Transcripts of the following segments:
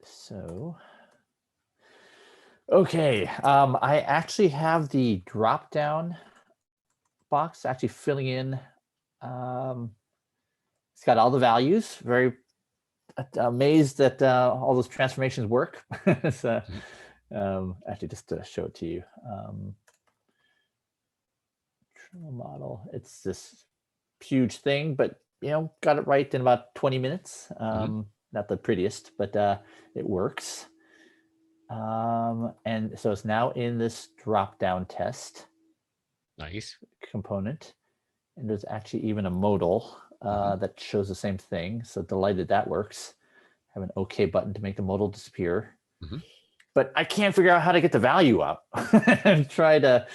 So, okay, I actually have the drop down box actually filling in. It's got all the values. Very amazed that all those transformations work. So, actually, just to show it to you, model. It's this huge thing, but got it right in about 20 minutes. Not the prettiest, but it works. And so it's now in this drop-down test. Nice. Component. And there's actually even a modal that shows the same thing. So delighted that works. Have an OK button to make the modal disappear. But I can't figure out how to get the value up. And try to,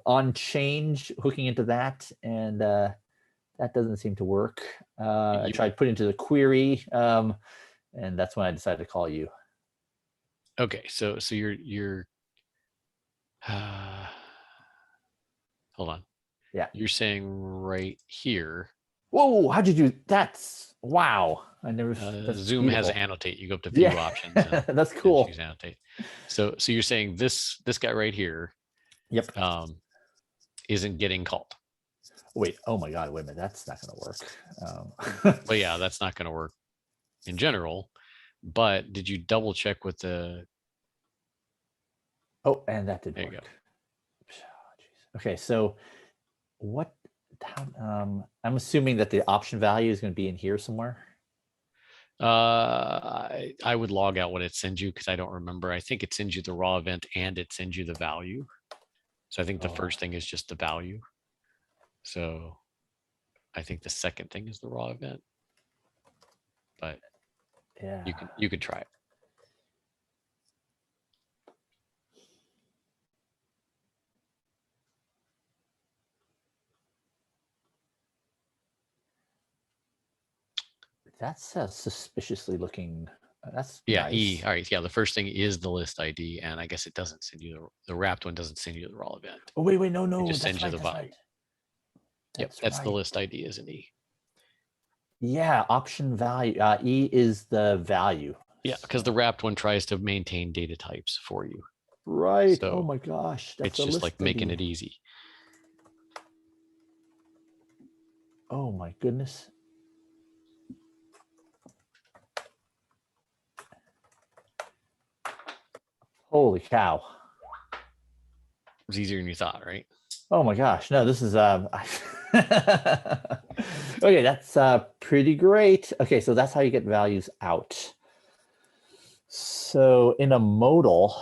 on change, hooking into that, and that doesn't seem to work. I tried putting into the query, and that's when I decided to call you. Okay, so you're hold on. Yeah. You're saying right here. Whoa, how'd you do that? Wow. I never Zoom has annotate. You go up to view options. And, that's cool. And choose annotate. So you're saying this guy right here. Yep. Isn't getting called. Wait, oh my God, wait a minute. That's not going to work. Well, yeah, that's not going to work in general. But did you double check with the? Oh, and that did there work. You go. Oh, okay, so what? I'm assuming that the option value is going to be in here somewhere. I would log out what it sends you because I don't remember. I think it sends you the raw event and it sends you the value. So I think the first thing is just the value. So I think the second thing is the raw event. But yeah, you could try it. That's suspiciously looking. That's nice. E. All right. Yeah. The first thing is the list ID, and I guess it doesn't send you the wrapped one. Doesn't send you the raw event. Oh wait, no. It just sends you the value. Yep, that's the list ID, isn't E? Yeah, option value. E is the value. Yeah, because the wrapped one tries to maintain data types for you. Right. So oh my gosh, that's it's just like making it easy. Oh my goodness. Holy cow. It was easier than you thought, right? Oh my gosh. No, this is okay, that's pretty great. Okay, so that's how you get values out. So in a modal.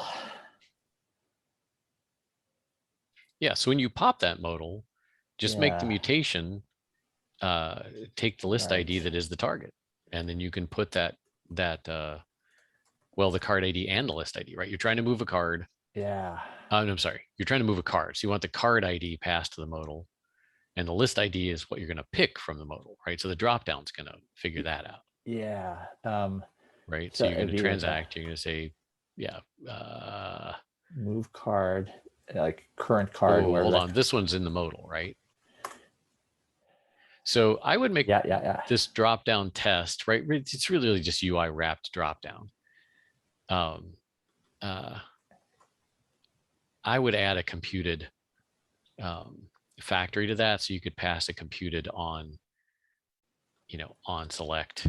Yeah, so when you pop that modal, just make the mutation, take the list ID that is the target, and then you can put that well, the card ID and the list ID, right? You're trying to move a card. Yeah. I'm sorry. You're trying to move a card. So you want the card ID passed to the modal, and the list ID is what you're going to pick from the modal, right? So the dropdown's going to figure that out. Yeah. Right. So you're going to transact. You're going to say, yeah. Move card, like current card. Oh, hold on. This one's in the modal, right? So I would make this dropdown test, right? It's really just UI wrapped dropdown. I would add a computed factory to that, so you could pass a computed on, on select.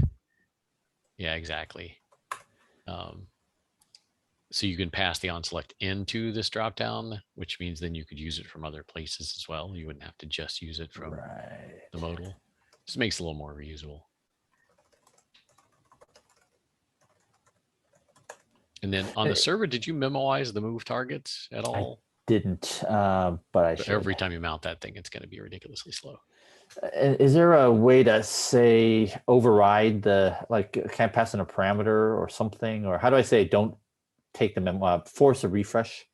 Yeah, exactly. So you can pass the on select into this dropdown, which means then you could use it from other places as well. You wouldn't have to just use it from the modal. Just makes it a little more reusable. And then on the server, did you memoize the move targets at all? I didn't, but I should. Every time you mount that thing, it's going to be ridiculously slow. Is there a way to say override can't pass in a parameter or something? Or how do I say don't take the force a refresh?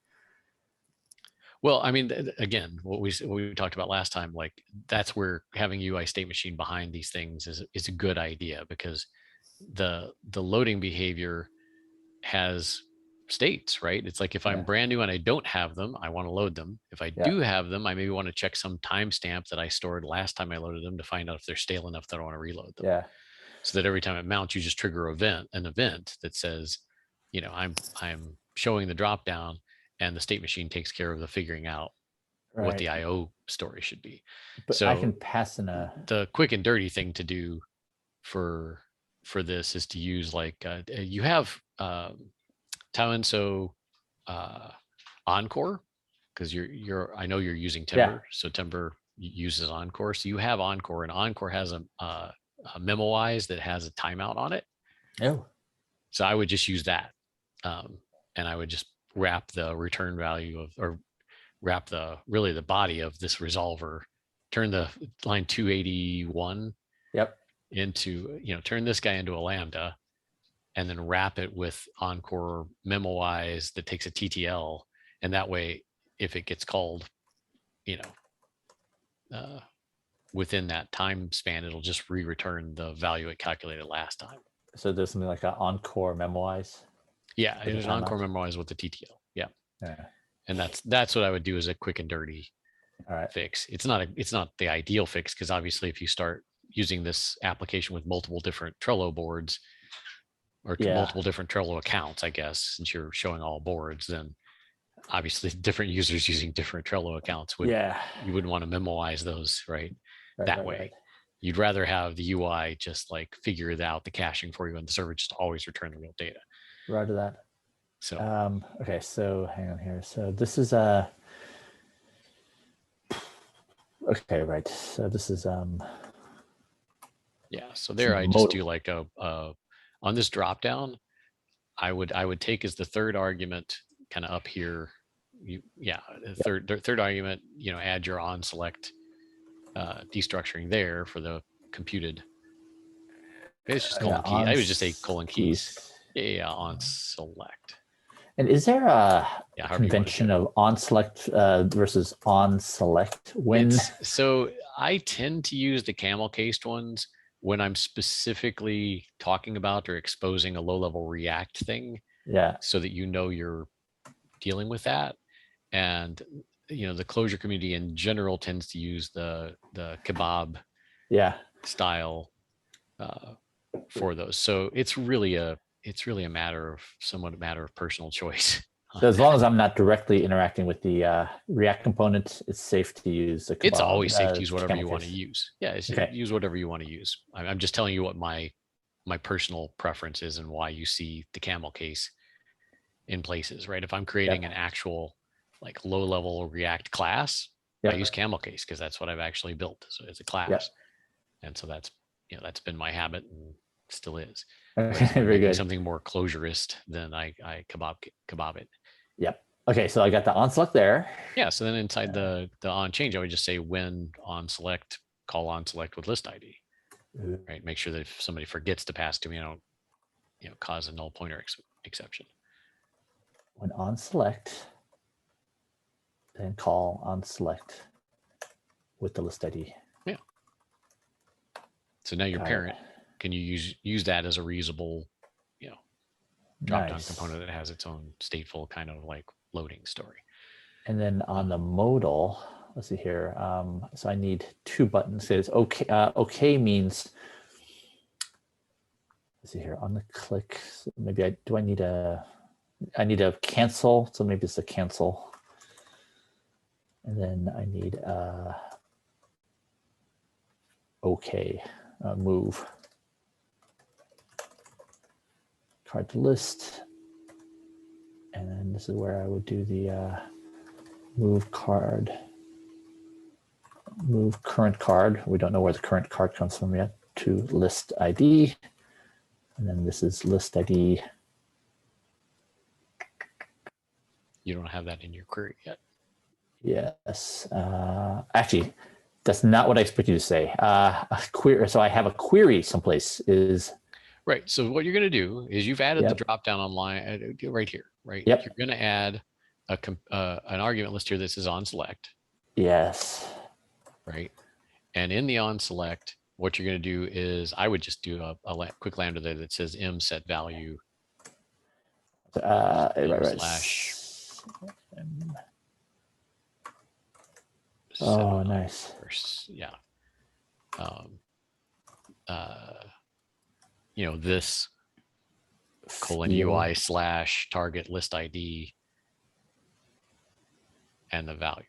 Well, I mean, again, what we talked about last time, like that's where having UI state machine behind these things is a good idea, because the loading behavior has states, right? It's like if I'm brand new and I don't have them, I want to load them. If I do have them, I maybe want to check some timestamp that I stored last time I loaded them to find out if they're stale enough that I want to reload them. Yeah. so that every time it mounts, you just trigger an event that says, I'm showing the drop down, and the state machine takes care of the figuring out what the IO story should be. But so I can pass in the quick and dirty thing to do for this is to use you have so encore, because I know you're using Timber, so Timber uses encore. So you have encore, and encore has a memoize that has a timeout on it. Oh, so I would just use that, and I would just wrap the return value or wrap the body of this resolver, turn the line 281 into, turn this guy into a lambda, and then wrap it with encore memoize that takes a TTL. And that way, if it gets called, within that time span, it'll just re-return the value it calculated last time. So there's something like an encore memoize. Yeah, there's an encore memoize with the TTL. Yeah. And that's what I would do as a quick and dirty fix. It's not the ideal fix, because obviously if you start using this application with multiple different Trello boards, or multiple different Trello accounts, I guess, since you're showing all boards, then obviously different users using different Trello accounts you wouldn't want to memoize those that way. You'd rather have the UI just figure out the caching for you, and the server just always return the real data. Roger that. So okay, so hang on here. So this is okay, right. So this is so there I just do on this drop down, I would take as the third argument kind of up here. The third argument, add your on select destructuring there for the computed. It's just colon key. I would just say colon keys. On select. And is there a convention of on select versus on select when? So I tend to use the camel cased ones when I'm specifically talking about or exposing a low level React thing. So that you're dealing with that. And the Clojure community in general tends to use the kebab style for those. So it's really a matter of personal choice. So as long as I'm not directly interacting with the React component, it's safe to use the kebab. It's always safe to use whatever you want to use. Use whatever you want to use. I'm just telling you what my personal preference is and why you see the camel case in places, right? If I'm creating an actual low level React class, I use camel case because that's what I've actually built as a class. And so that's been my habit and still is. Very good. Something more closurist, then I kebab it. Okay, so I got the on select there. So then inside the on change, I would just say when on select, call on select with list ID. Right. Make sure that if somebody forgets to pass to me, I don't cause a null pointer exception. When on select, then call on select with the list ID. So now your parent, can you use that as a reusable, drop down component that has its own stateful kind of loading story. And then on the modal, let's see here. So I need two buttons. It's okay. Okay means, let's see here on the click. So maybe I need a cancel. So maybe it's a cancel. And then I need okay, move. Card to list. And then this is where I would do the move current card. We don't know where the current card comes from yet, to list ID. And then this is list ID. You don't have that in your query yet. Yes. Actually, that's not what I expect you to say. A query. So I have a query someplace is. Right. So what you're going to do is you've added the drop down online right here, right? Yep. You're going to add an argument list here that says on select. Yes. Right. And in the on select, what you're going to do is I would just do a quick lambda there that says m set value. Slash. Nice. Yeah. this colon Field. UI / target list ID and the value,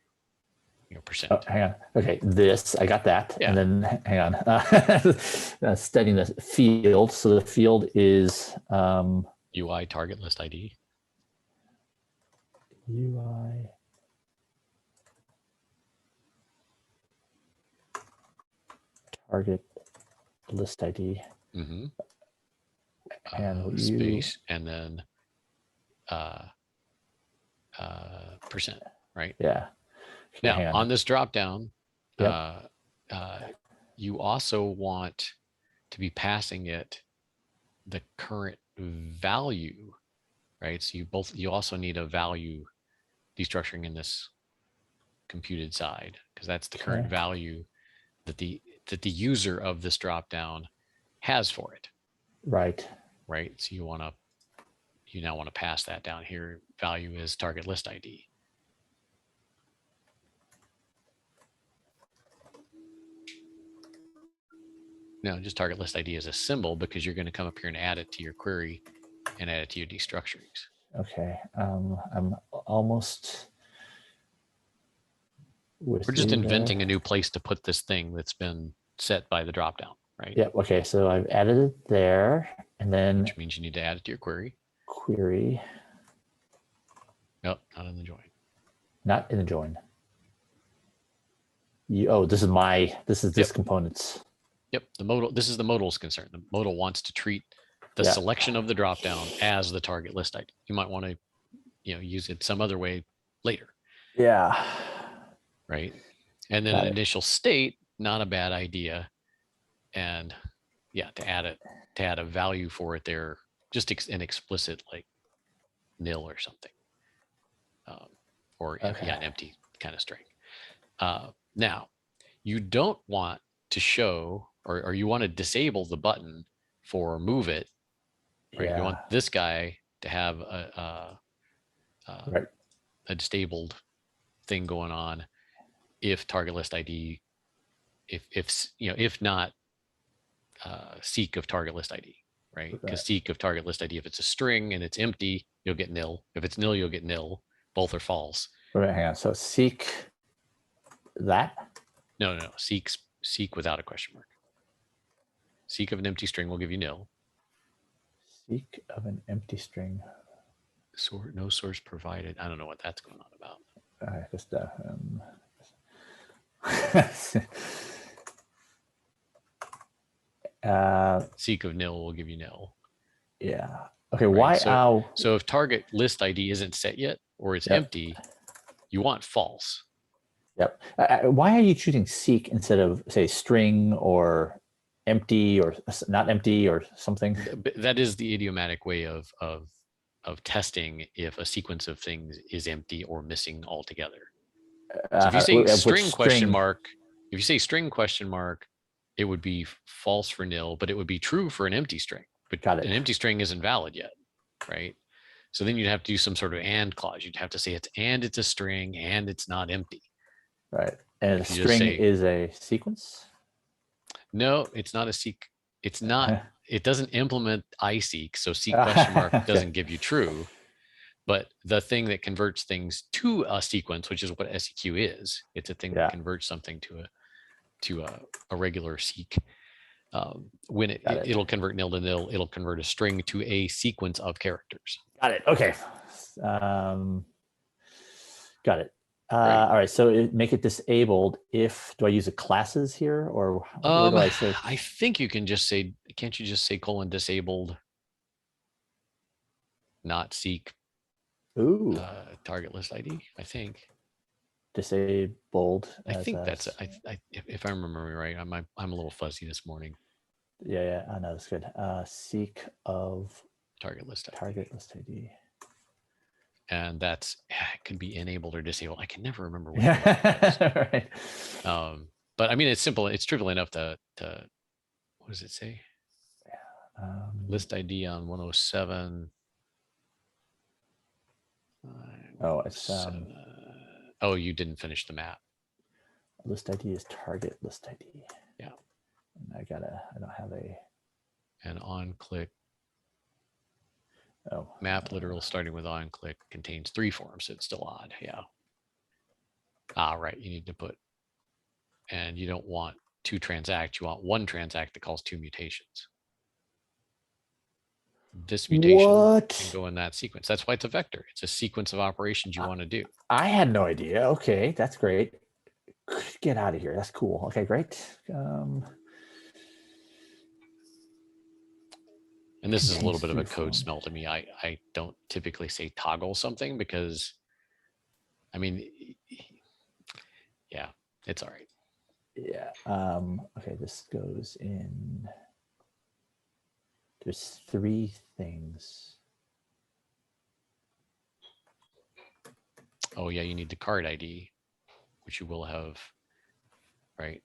percent. Oh, hang on. Okay, this, I got that. Yeah. And then hang on. Studying the field. So the field is UI target list ID. UI target list ID. Mm-hmm. And space and then percent, right? Yeah. Okay, now on this drop down, Yep. You also want to be passing it the current value, right? So you also need a value destructuring in this computed side, because that's the current value that the user of this drop down has for it. Right. Right. So you now want to pass that down here. Value is target list ID. No, just target list ID is a symbol, because you're going to come up here and add it to your query and add it to your destructurings. Okay. I'm almost with We're just you inventing there. a new place to put this thing that's been set by the dropdown, right? Yep. Okay. So I've added it there, and then Which means you need to add it to your query. Query. Nope, not in the join. Not in the join. This is this component's. Yep, the modal. This is the modal's concern. The modal wants to treat the selection of the dropdown as the target list ID. You might want to, use it some other way later. Yeah. Right. And then an initial state, not a bad idea. And to add a value for it there, just an explicit like nil or something, or an empty kind of string. Now, you don't want to show, or you want to disable the button for move it, right? Yeah. You want this guy to have a disabled thing going on if target list ID, if not seek of target list ID, right? Because seek of target list ID, if it's a string and it's empty, you'll get nil. If it's nil, you'll get nil. Both are false. Right, hang on. So seek that? No. Seek without a question mark. Seek of an empty string will give you nil. Seek of an empty string. No source provided. I don't know what that's going on about. Seek of nil will give you nil. Yeah. Okay. Right? Why? So if target list ID isn't set yet, or it's empty, you want false. Yep. Why are you choosing seek instead of, say, string or empty or not empty or something? That is the idiomatic way of testing if a sequence of things is empty or missing altogether. So if you say string question mark, if you say string question mark, it would be false for nil, but it would be true for an empty string. But an empty string isn't valid yet, right? So then you'd have to do some sort of and clause. You'd have to say it's a string and it's not empty. Right. And a string is a sequence? No, it's not a seek. It's not. It doesn't implement iSeek, so seek question mark doesn't give you true. But the thing that converts things to a sequence, which is what SEQ is, it's a thing that converts something to a regular seek. When it'll convert nil to nil, it'll convert a string to a sequence of characters. Got it. Okay. Got it. All right. So make it disabled if, do I use the classes here, or where do I say? I think you can just say, can't you just say colon disabled, not seek target list ID? I think. Disabled. I think that's, if I remember right, I'm a little fuzzy this morning. Yeah. I know, that's good. Seek of target list ID. And that's, it could be enabled or disabled. I can never remember what right. But I mean, it's simple. It's trivial enough to what does it say? List ID on 107. It's oh, you didn't finish the map. List ID is target list ID. Yeah. And I don't have a. And on click Oh, map literal starting with on click contains 3 forms. So it's still odd. Yeah. Ah, right. You need to put, and you don't want 2 transact. You want 1 transact that calls 2 mutations. This mutation can go in that sequence. That's why it's a vector. It's a sequence of operations you want to do. I had no idea. Okay, that's great. Get out of here. That's cool. Okay, great. And this is a little bit of a code smell to me. I don't typically say toggle something because, I mean, yeah, it's all right. Yeah. Okay, this goes in. There's 3 things. Oh yeah, you need the card ID, which you will have, right?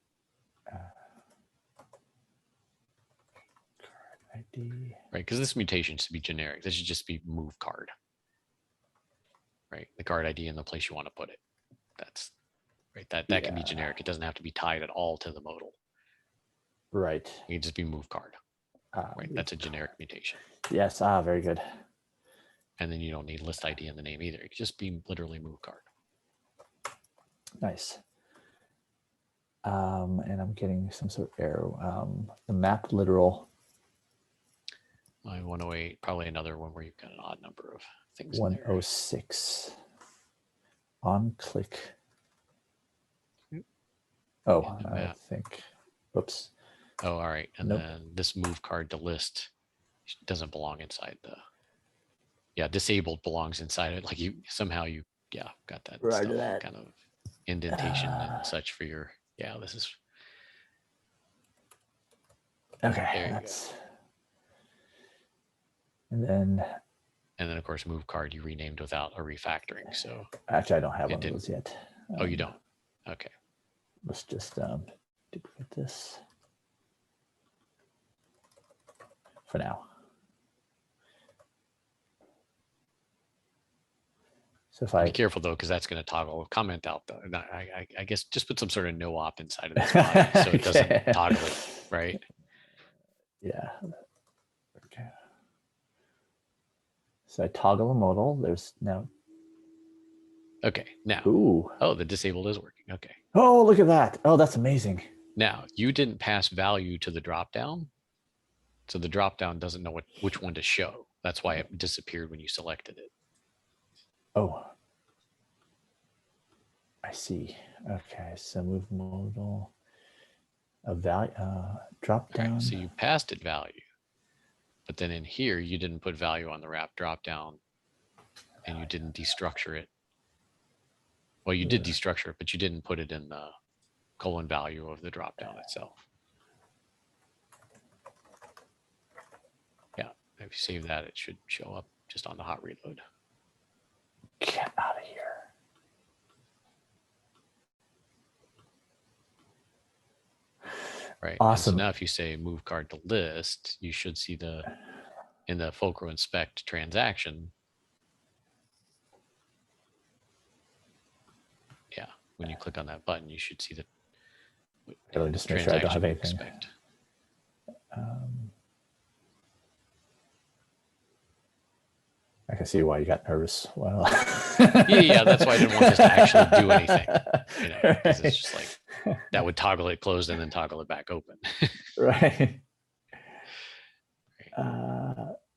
Card ID. Right, because this mutation should be generic. This should just be move card. Right, the card ID in the place you want to put it. That's right. That can be generic. It doesn't have to be tied at all to the modal. Right. It can just be move card. Right, that's a generic mutation. Yes. Ah, very good. And then you don't need list ID in the name either. It can just be literally move card. Nice. And I'm getting some sort of error. The map literal. 108, probably another one where you've got an odd number of things. 106. On click. Oh, I think. Oops. Oh, all right. And nope. then this move card to list doesn't belong inside the. Yeah, disabled belongs inside it. Like you somehow you got that right stuff, that. kind of indentation and such for your. Yeah, this is. Okay, that's. And then of course move card you renamed without a refactoring. So actually I don't have one of those yet. Oh, you don't? Okay. Let's just duplicate this for now. So if Be careful though, because that's going to toggle comment out though. I guess just put some sort of no op inside of this body so it doesn't toggle it, right? Yeah. Okay. So I toggle a modal. There's now. Okay. Now. Ooh. Oh, the disabled is working. Okay. Oh, look at that. Oh, that's amazing. Now you didn't pass value to the dropdown, so the dropdown doesn't know which one to show. That's why it disappeared when you selected it. Oh, I see. Okay, so move modal, a value, drop down. Right, so you passed it value, but then in here you didn't put value on the wrap drop down, and you didn't destructure it. Well, you did destructure it, but you didn't put it in the colon value of the drop down itself. Yeah, if you save that, it should show up just on the hot reload. Get out of here. Right. Awesome. And so now if you say move card to list, you should see in the Fulcro inspect transaction. Yeah. When you click on that button, you should see the It'll just make sure I don't have anything. Expect. I can see why you got nervous. Well, yeah, that's why I didn't want this to actually do anything. You know, right. it's just like that would toggle it closed and then toggle it back open. Right.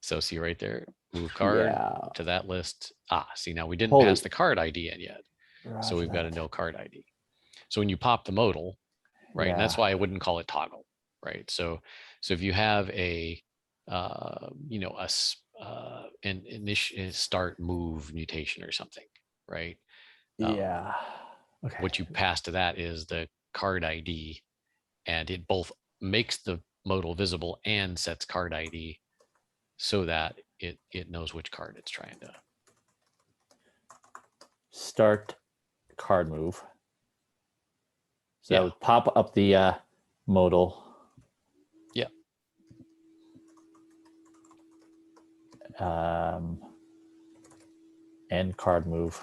So see right there, move card to that list. Ah, see now we didn't pass the card ID in yet. So we've got a no card ID. So when you pop the modal, right, and that's why I wouldn't call it toggle, right? So if you have a an initial start move mutation or something, right? Okay. What you pass to that is the card ID, and it both makes the modal visible and sets card ID so that it knows which card it's trying to start card move. So that would pop up the modal. Yeah. And card move.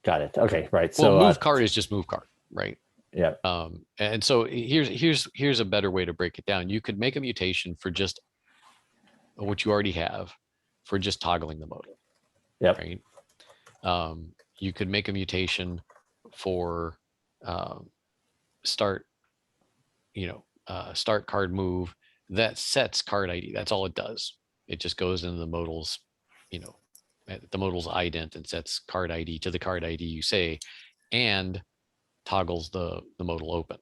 Got it. Okay, right. Well, so move card is just move card, right? Yeah. And so here's a better way to break it down. You could make a mutation for just what you already have for just toggling the modal. Yep. Right. You could make a mutation for start card move that sets card ID. That's all it does. It just goes into the modal's, the modal's ident and sets card ID to the card ID you say, and toggles the modal open.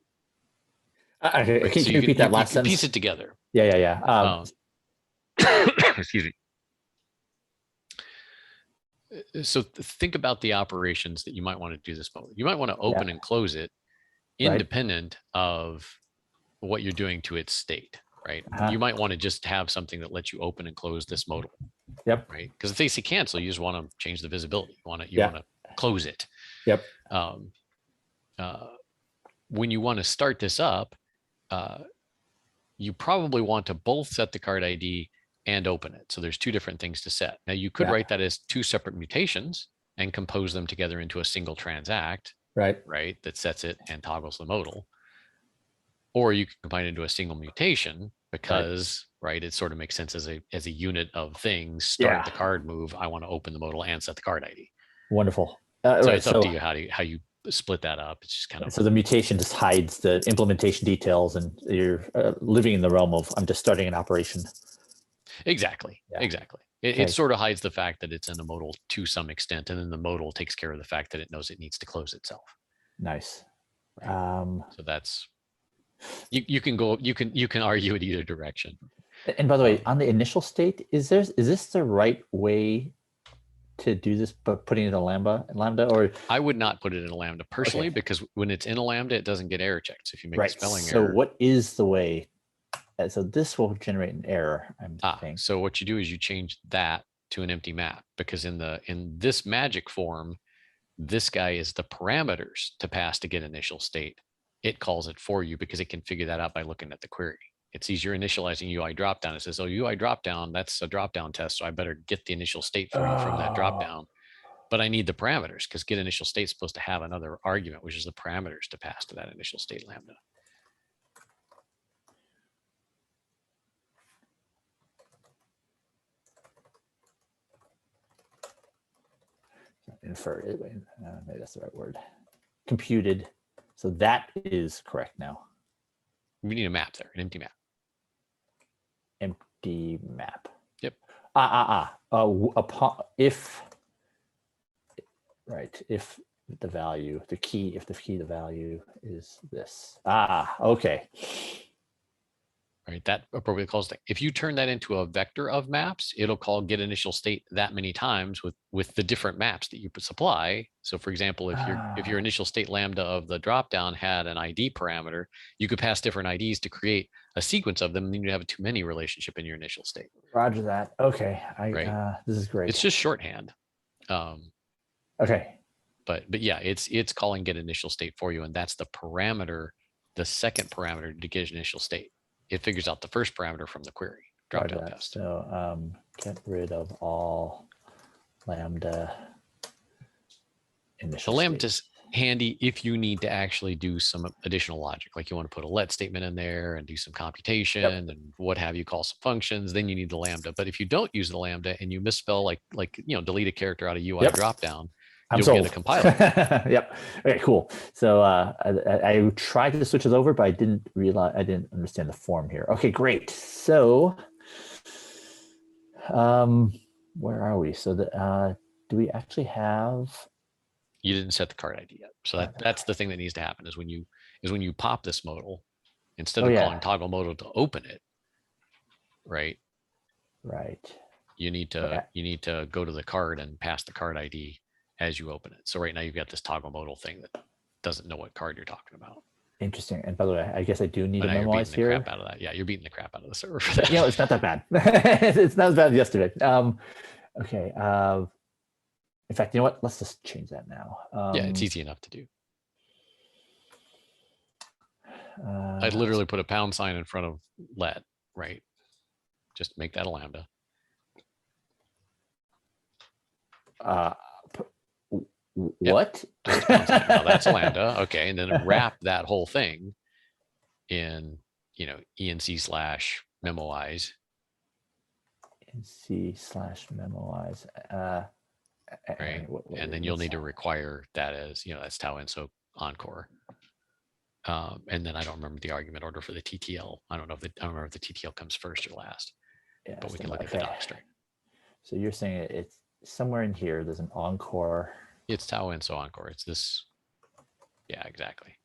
Okay, Right? can So you repeat that last you can sentence? piece it together. Yeah. Excuse me. So think about the operations that you might want to do this modal. You might want to open and close it independent of what you're doing to its state, right? You might want to just have something that lets you open and close this modal. Yep. Right. Because if they say cancel, you just want to change the visibility. You want to close it. Yep. When you want to start this up, you probably want to both set the card ID and open it. So there's two different things to set. Now you could write that as two separate mutations and compose them together into a single transact, right? That sets it and toggles the modal. Or you can combine it into a single mutation because, it sort of makes sense as a unit of things. Start the card move. I want to open the modal and set the card ID. Wonderful. So it's up to you how you split that up. It's just kind of. So the mutation just hides the implementation details, and you're living in the realm of I'm just starting an operation. Exactly. It sort of hides the fact that it's in a modal to some extent, and then the modal takes care of the fact that it knows it needs to close itself. Nice. So that's you can argue it either direction. And by the way, on the initial state, is this the right way to do this, but putting it in a lambda, or I would not put it in a lambda personally, because when it's in a lambda, it doesn't get error checked. So if you make a spelling error. So what is the way? So this will generate an error, I'm thinking. So what you do is you change that to an empty map, because in this magic form, this guy is the parameters to pass to get initial state. It calls it for you because it can figure that out by looking at the query. It sees you're initializing UI dropdown. It says, oh, UI dropdown, that's a dropdown test. So I better get the initial state for you from that dropdown. But I need the parameters, because get initial state is supposed to have another argument, which is the parameters to pass to that initial state lambda. Inferred, maybe that's the right word. Computed. So that is correct now. We need a map there, an empty map. Empty map. Yep. If the value, the key, the value is this. Okay. Right, that appropriate calls thing. If you turn that into a vector of maps, it'll call get initial state that many times with the different maps that you supply. So for example, if your initial state lambda of the dropdown had an ID parameter, you could pass different IDs to create a sequence of them, and then you have a too many relationship in your initial state. Roger that. Okay. This is great. It's just shorthand. Okay. But yeah, it's calling get initial state for you, and that's the parameter, the second parameter to get initial state. It figures out the first parameter from the query dropdown test. So get rid of all lambda initial. The lambda's handy if you need to actually do some additional logic, like you want to put a let statement in there and do some computation and what have you, call some functions, then you need the lambda. But if you don't use the lambda and you misspell like delete a character out of UI dropdown, you'll get a compiler. Yep. Okay, cool. So I tried to switch it over, but I didn't understand the form here. Okay, great. So where are we? So do we actually have? You didn't set the card ID yet. So that's the thing that needs to happen is when you pop this modal, instead of calling toggle modal to open it, right? You need to go to the card and pass the card ID as you open it. So right now you've got this toggle modal thing that doesn't know what card you're talking about. Interesting. And by the way, I guess I do need to memoize here. Crap out of that. Yeah, you're beating the crap out of the server for that. It's not that bad. It's not as bad as yesterday. Okay. In fact, you know what? Let's just change that now. Yeah, it's easy enough to do. I'd literally put a pound sign in front of let, right? Just make that a lambda. What? To response time. Now that's a lambda. Okay. And then wrap that whole thing in, enc/memoize. NC/memoize. Right. And then you'll need to require that as, that's tau and so encore. And then I don't remember the argument order for the TTL. I don't remember if the TTL comes first or last, but we can look at the doc string. So you're saying it's somewhere in here, there's an encore. It's tau and so encore. It's this. Yeah, exactly.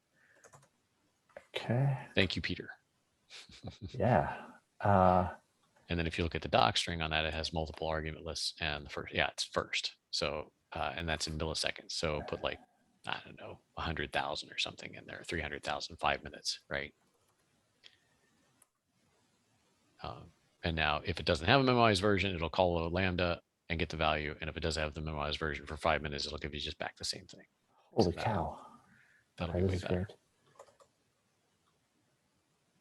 Okay. Thank you, Peter. Yeah. And then if you look at the doc string on that, it has multiple argument lists, and the first, it's first. So, and that's in milliseconds. So put like, I don't know, 100,000 or something in there, 300,000, 5 minutes, right? And now if it doesn't have a memoized version, it'll call a lambda and get the value. And if it does have the memoized version for 5 minutes, it'll give you just back the same thing. Holy cow. That'll be way better. Great.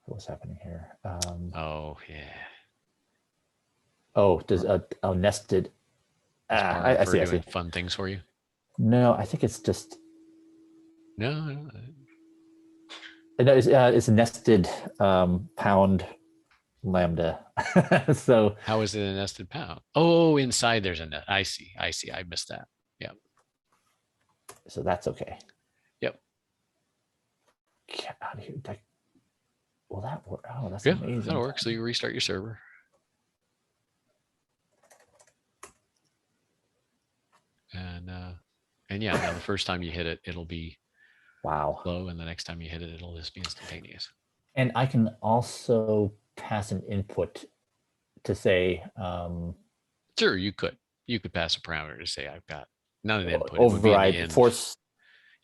What's happening here? Oh, yeah. Oh, does nested. I see. Fun things for you. No, I think it's just. No. No, it's a nested pound lambda. So how is it a nested pound? Oh, inside there's a net. I see. I missed that. Yeah. So that's okay. Yep. Get out of here. Will that work? Oh, that's yeah, amazing. That'll work. So you restart your server. And yeah, now the first time you hit it, it'll be low, and the next time you hit it, it'll just be instantaneous. And I can also pass an input to say, sure, you could pass a parameter to say I've got not an input. Override it would be force.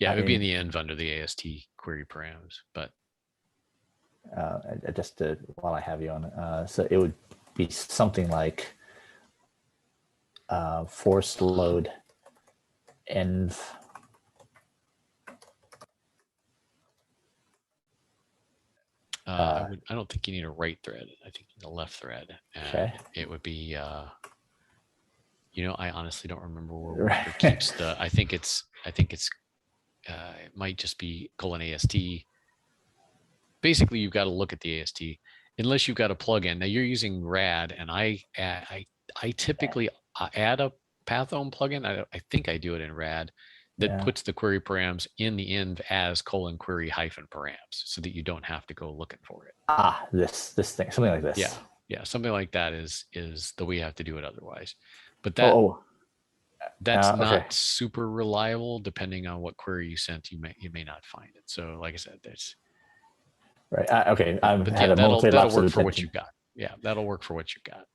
Yeah, it would be in the env under the AST query params, but just while I have you on, so it would be something like force load env I don't think you need a right thread. I think you need a left thread. And okay. It would be I honestly don't remember where it keeps the I think it's it might just be :AST. Basically, you've got to look at the AST unless you've got a plugin. Now you're using RAD, and I typically add a pathome plugin. I think I do it in RAD that puts the query params in the env as : query -params, so that you don't have to go looking for it. This thing, something like this. Yeah, something like that is the way you have to do it otherwise. But that's not super reliable. Depending on what query you sent, you may not find it. So, like I said, there's right. Okay, that'll work for what you've got. Yeah, that'll work for what you've got.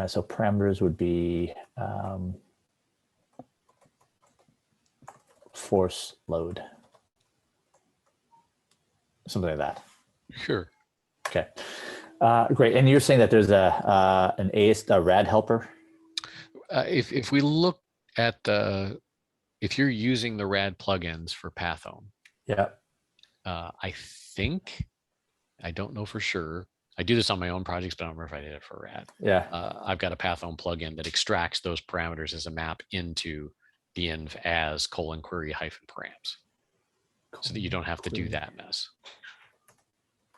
So parameters would be force load, something like that. Sure. Okay. Great. And you're saying that there's a RAD helper? If we look at if you're using the RAD plugins for Pathome, I think, I don't know for sure. I do this on my own projects, but I don't remember if I did it for RAD. I've got a Pathome plugin that extracts those parameters as a map into the env as : query -params, so that you don't have to do that mess.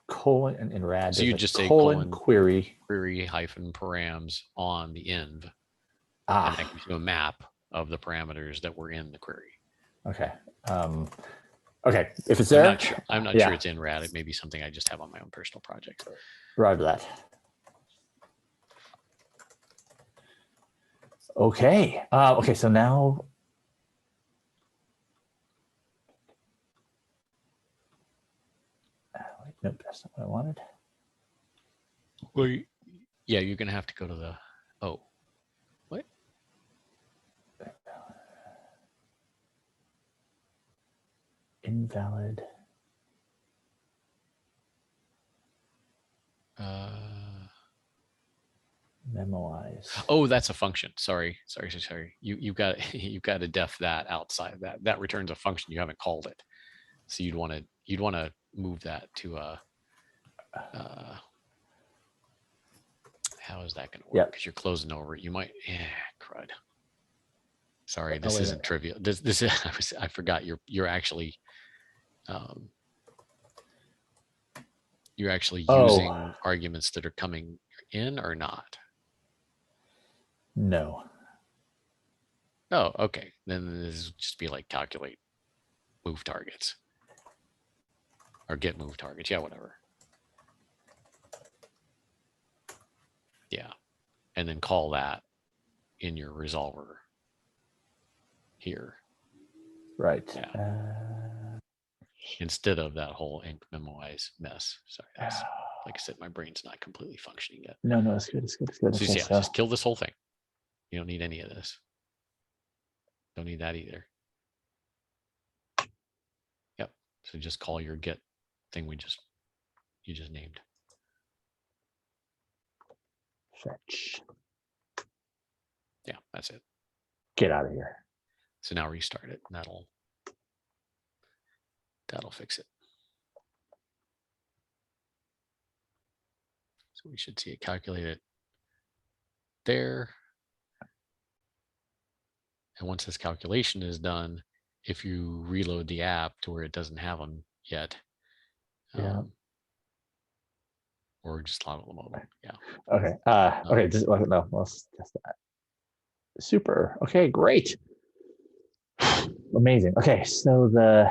In RAD. So you just say : query -params on the env, and that gives you a map of the parameters that were in the query. Okay. Okay. If it's there, I'm not sure it's in RAD. It may be something I just have on my own personal project. Roger that. Okay. Okay. So now. Nope, that's not what I wanted. Well, yeah, you're going to have to go to the, what? Invalid. Memoize. Oh, that's a function. Sorry. You've got to def that outside. That returns a function. You haven't called it. So you'd want to move that to how is that going to work? Because you're closing over it. You might, crud. Sorry, Oh, this wait a isn't minute. trivial. This is, I forgot you're actually using arguments that are coming in or not. No. Oh, okay. Then this will just be like calculate move targets or get move targets. Yeah, whatever. Yeah. And then call that in your resolver here. Right. Yeah. Instead of that whole memoize mess. Sorry. That's, like I said, my brain's not completely functioning yet. No, it's good. It's good. It's good. So, Okay, yeah, just kill this whole thing. You don't need any of this. Don't need that either. Yep. So just call your get thing you just named. Fetch. Yeah, that's it. Get out of here. So now restart it. And that'll fix it. So we should see it calculated there. And once this calculation is done, if you reload the app to where it doesn't have them yet, or just log on the modal. Yeah. Okay. Okay. Just no. Let's test that. Super. Okay. Great. Amazing. Okay. So the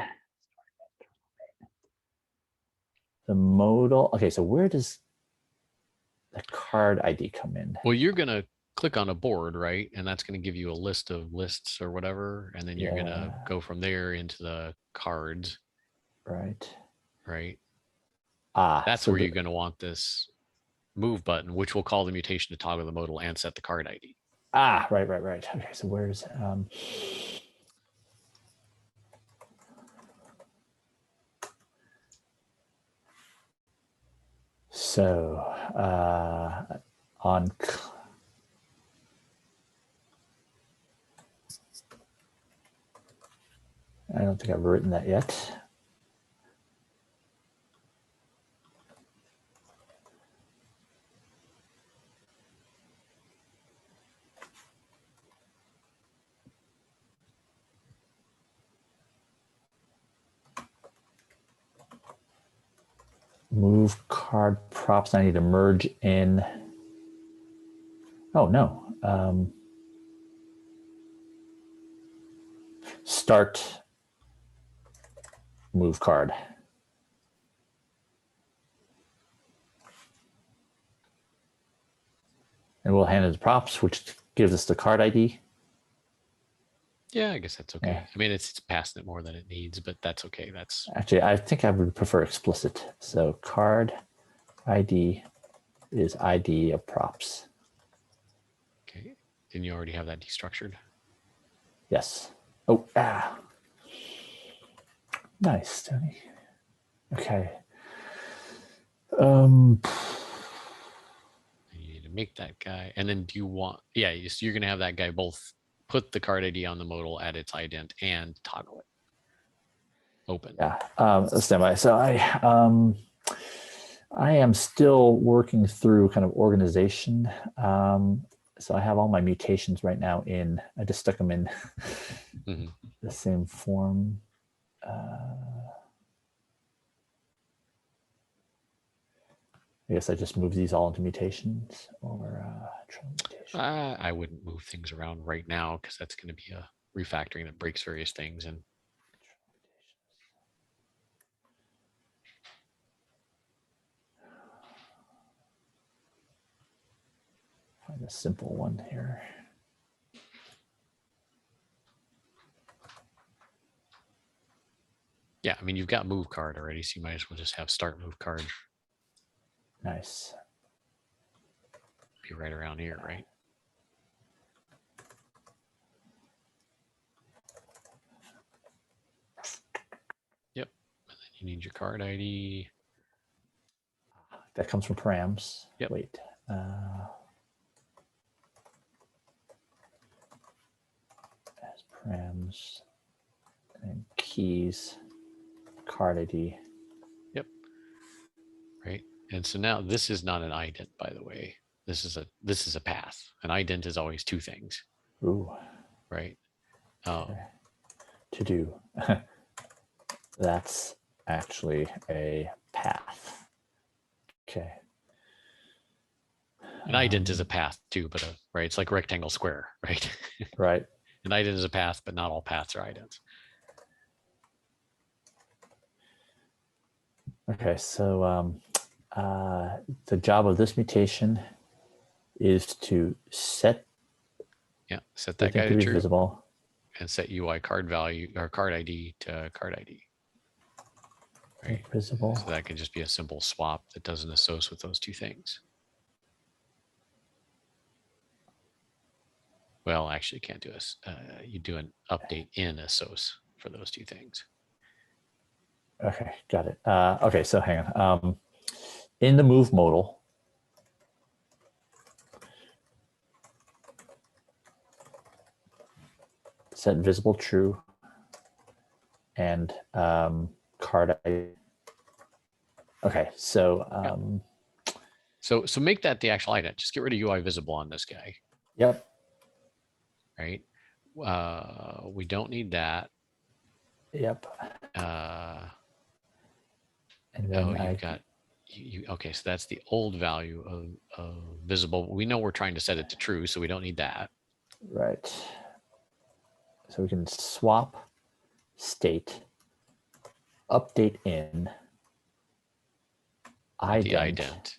modal. Okay. So where does the card ID come in? Well, you're gonna click on a board, right? And that's going to give you a list of lists or whatever. And then you're going to go from there into the cards. Right. Right. That's where you're going to want this move button, which will call the mutation to toggle the modal and set the card ID. Right. Okay. So where's, on I don't think I've written that yet. Move card props. I need to merge in. Oh, no. Start move card. And we'll hand it the props, which gives us the card ID. Yeah, I guess that's okay. Yeah. I mean, it's passing it more than it needs, but that's okay. That's actually, I think I would prefer explicit. So card ID is ID of props. Okay. Didn't you already have that destructured? Yes. Oh, nice, Tony. Okay. You need to make that guy. And then do you want, yeah, so you're going to have that guy both put the card ID on the modal at its ident and toggle it. Open. Yeah. Standby. So I am still working through kind of organization. So I have all my mutations right now in, I just stuck them in the same form. I guess I just move these all into mutations or mutation. I wouldn't move things around right now because that's going to be a refactoring that breaks various things. And find a simple one here. Yeah, I mean, you've got move card already, so you might as well just have start move card. Nice. Be right around here, right? Yep. And then you need your card ID. That comes from params. Yep. Wait. As params and keys, card ID. Yep. Right. And so now this is not an ident, by the way. This is a path. An ident is always two things. Ooh. Right. Oh, To do. That's actually a path. Okay. an ident is a path too, but right, it's like rectangle square, right? Right. An ident is a path, but not all paths are idents. Okay, so the job of this mutation is to set Set the that thing guy to to be true visible. and set UI card value or card ID to card ID. Right. Visible. So that can just be a simple swap that doesn't associate with those two things. Well, actually, you can't do this. You do an update in assoc for those two things. Okay, got it. Okay, so hang on. In the move modal, set visible true and card ID. Okay, so so make that the actual ident. Just get rid of UI visible on this guy. Yep. Right. We don't need that. Yep. And then you've got you. Okay, so that's the old value of visible. We know we're trying to set it to true, so we don't need that. Right. So we can swap state, update in, ident. The ident.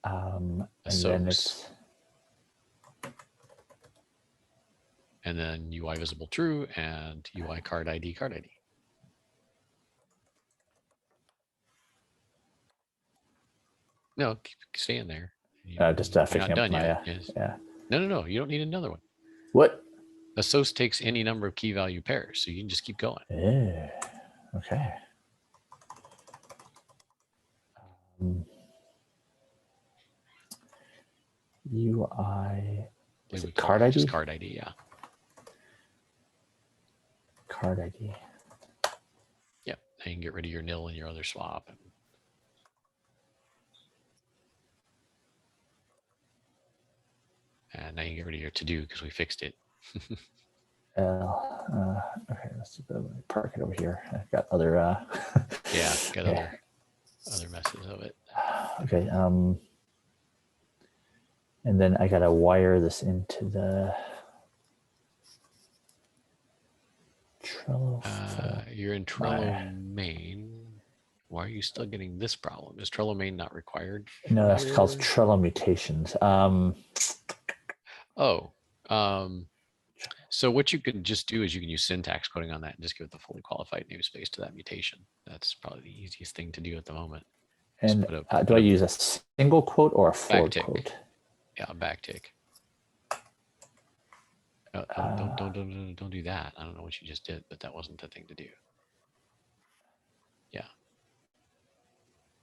And then it's and then UI visible true and UI card ID. No, keep staying there. Just fixing up my yeah. No. You don't need another one. What? Assoc takes any number of key value pairs, so you can just keep going. Yeah. Okay. UI is it card ID? Just card ID, yeah. Card ID. Yep. And you can get rid of your nil and your other swap. And now you get rid of your to do because we fixed it. Okay, let's park it over here. I've got other got other methods of it. Okay, and then I gotta wire this into the Trello. You're in Trello main. Why are you still getting this problem? Is Trello main not required? No, that's called Trello mutations. So what you can just do is you can use syntax coding on that and just give it the fully qualified namespace to that mutation. That's probably the easiest thing to do at the moment. And do I use a single quote or a forward quote? Yeah, a backtick. Don't do that. I don't know what you just did, but that wasn't the thing to do. Yeah.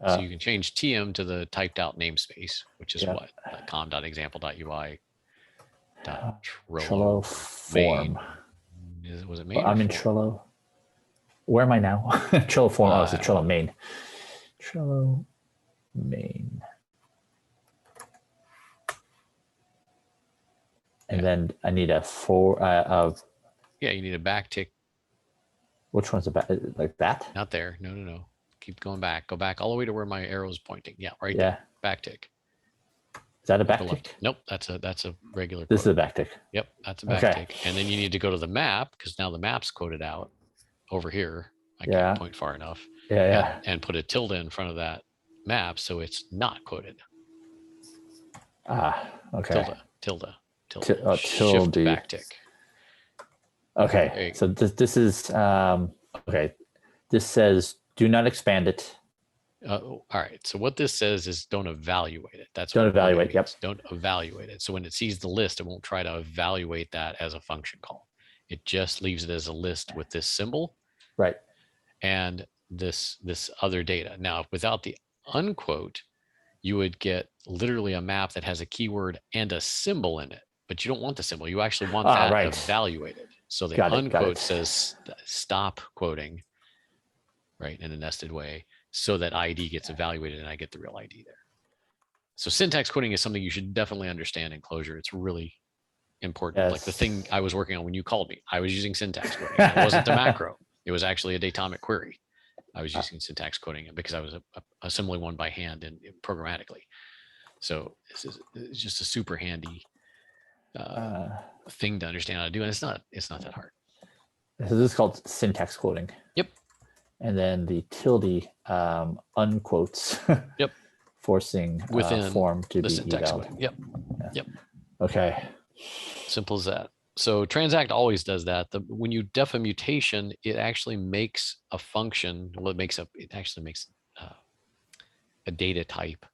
So you can change TM to the typed out namespace, which is what? Like com.example.ui. Trello form. Was it main? I'm in Trello. Where am I now? Trello form. Oh, it's a Trello main. Trello main. And then I need a you need a backtick. Which one's a back? Like that? Not there. No. Keep going back. Go back all the way to where my arrow is pointing. Yeah, right there. Backtick. Is that a backtick? Nope, that's a regular. This is a backtick. Yep, that's a backtick. And then you need to go to the map because now the map's coded out over here. I can't point far enough. And put a tilde in front of that map so it's not coded. Okay. Tilde. Shift backtick. Okay. So this is okay. This says do not expand it. All right. So what this says is don't evaluate it. That's don't evaluate. Yep. Don't evaluate it. So when it sees the list, it won't try to evaluate that as a function call. It just leaves it as a list with this symbol. Right. And this other data. Now, without the unquote, you would get literally a map that has a keyword and a symbol in it, but you don't want the symbol. You actually want that evaluated. So the unquote says stop quoting, right, in a nested way, so that ID gets evaluated and I get the real ID there. So syntax coding is something you should definitely understand in Clojure. It's really important. Like the thing I was working on when you called me, I was using syntax coding. And it wasn't a macro. It was actually a datomic query. I was using syntax coding because I was assembling one by hand and programmatically. So it's just a super handy thing to understand how to do. And it's not that hard. So this is called syntax quoting. Yep. And then the tilde unquotes. Yep. Forcing within form to the be syntax eval. coding. Yep. Yeah. Yep. Okay. Simple as that. So transact always does that. When you def a mutation, it actually makes a function. Well, it actually makes a data type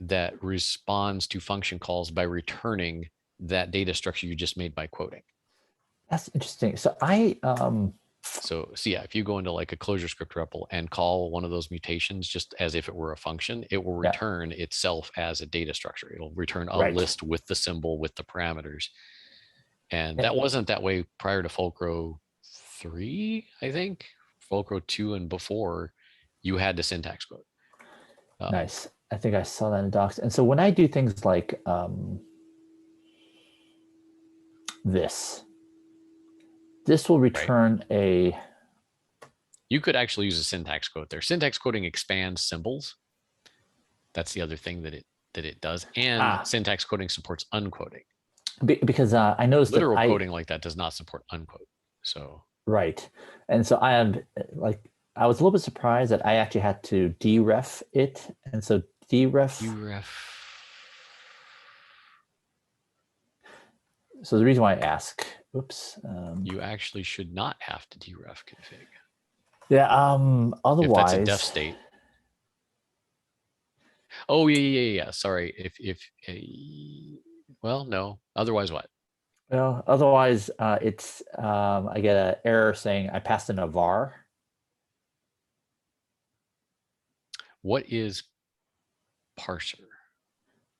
that responds to function calls by returning that data structure you just made by quoting. That's interesting. So So yeah, if you go into like a closure script REPL and call one of those mutations just as if it were a function, it will return itself as a data structure. It'll return a list with the symbol, with the parameters. And that wasn't that way prior to Fulcro 3, I think. Fulcro 2 and before, you had the syntax code. Nice. I think I saw that in docs. And so when I do things like this will return a... You could actually use a syntax code there. Syntax coding expands symbols. That's the other thing that it does. And syntax coding supports unquoting. Because I noticed literal coding like that does not support unquote. So right. And so I was a little bit surprised that I actually had to deref it. And so deref. So the reason why I ask, you actually should not have to deref config. Yeah. Otherwise, if that's a def state. Oh yeah. Sorry. Well, no. Otherwise, what? Well, otherwise, it's I get an error saying I passed in a var. What is parser?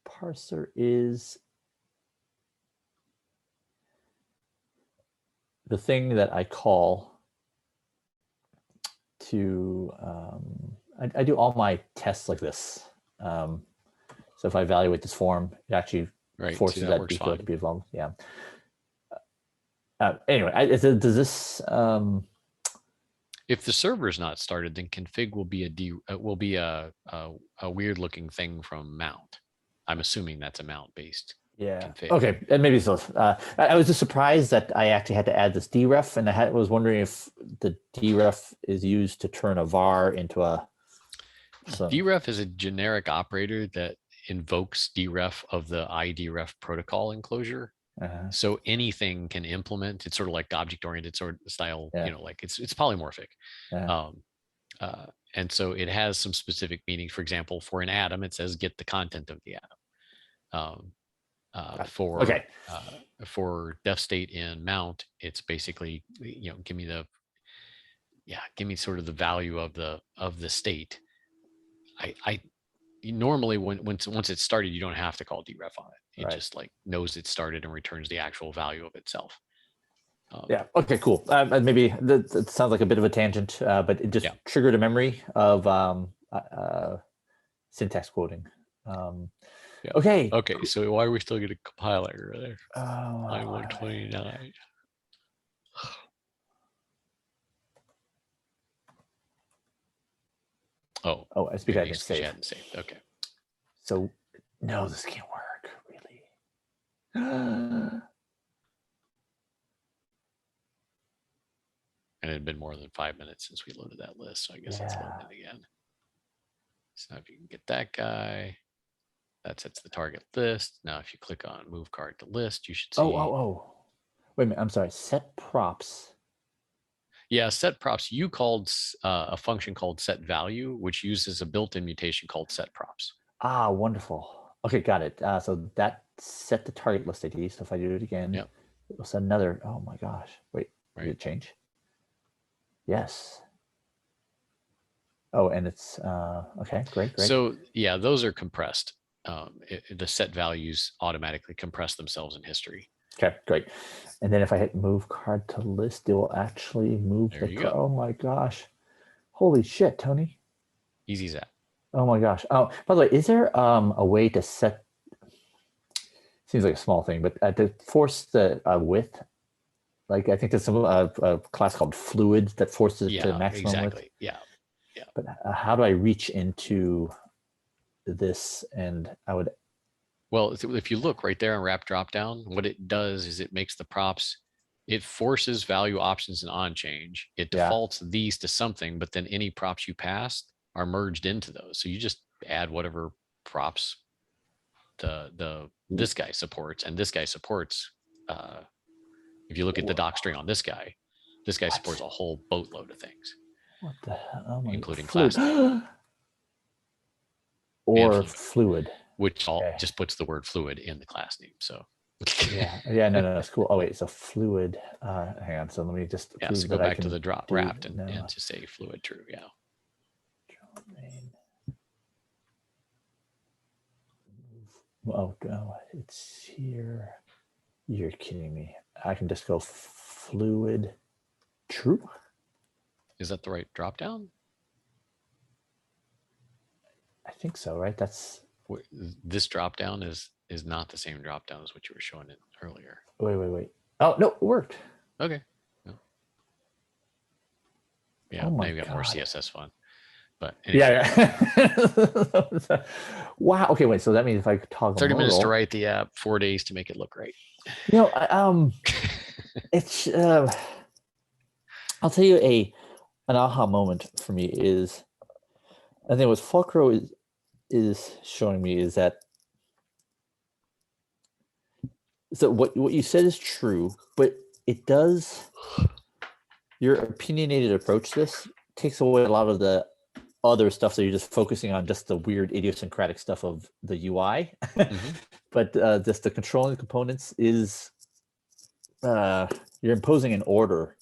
Parser is the thing that I call to, I do all my tests like this. So if I evaluate this form, it actually forces that default to be evolved. Yeah. Anyway, does this... if the server is not started, then config will be a weird looking thing from mount. I'm assuming that's a mount based. Yeah. Config. Okay. And maybe so. I was just surprised that I actually had to add this deref, and I was wondering if the deref is used to turn a var into a. Deref is a generic operator that invokes deref of the iDeref protocol enclosure. So anything can implement. It's sort of like object-oriented sort of style. Like it's polymorphic. And so it has some specific meaning. For example, for an atom, it says get the content of the atom. For def state in mount, it's basically give me sort of the value of the state. I normally once it's started, you don't have to call deref on it. It just like knows it started and returns the actual value of itself. Yeah. Okay. Cool. Maybe that sounds like a bit of a tangent, but it just triggered a memory of syntax quoting. Okay. Okay. So why are we still getting a compile error there? Line 129. Oh, I speak. I didn't save. Okay. So no, this can't work really. And it had been more than 5 minutes since we loaded that list, so I guess it's loading it again. So if you can get that guy, that sets the target list. Now, if you click on move card to list, you should see. Oh. Wait a minute. I'm sorry. Set props. Yeah, set props. You called a function called set value, which uses a built-in mutation called set props. Ah, wonderful. Okay, got it. So that set the target list ID. So if I do it again, it will set another. Oh my gosh. Wait, did it change? Yes. Oh, and it's okay. Great. So yeah, those are compressed. The set values automatically compress themselves in history. Okay, great. And then if I hit move card to list, it will actually move the card. Oh my gosh. Holy shit, Tony. Easy as that. Oh my gosh. Oh, by the way, is there a way to set... seems like a small thing, but to force the width, like I think there's a class called fluid that forces it to Yeah, maximum width. exactly. Yeah. Yeah. But how do I reach into this? And I would, Well, if you look right there in wrap dropdown, what it does is it makes the props, it forces value options and on change. It yeah, defaults these to something, but then any props you passed are merged into those. So you just add whatever props this guy supports, and this guy supports. If you look at the doc string on this guy supports a whole boatload of things, what the hell? Oh my, including fluid. class name Or and fluid. which all Okay. just puts the word fluid in the class name. So yeah, no, it's cool. Oh wait, so fluid. Hang on. So let me just yeah, so go back to the drop wrapped and to say fluid true. Yeah. Oh no, it's here. You're kidding me. I can just go fluid true. Is that the right drop down? I think so, right? That's this drop down is not the same drop down as what you were showing it earlier. Wait. Oh no, it worked. Okay. No. Yeah, oh maybe got more CSS fun. But anyway. Yeah. Wow. Okay, wait. So that means if I could toggle 30 minutes to modal, write the app, 4 days to make it look right. It's I'll tell you an aha moment for me is, I think what Fulcro is showing me is that, so what you said is true, but it does, your opinionated approach to this takes away a lot of the other stuff, so you're just focusing on just the weird idiosyncratic stuff of the UI. But just the controlling components is, you're imposing an order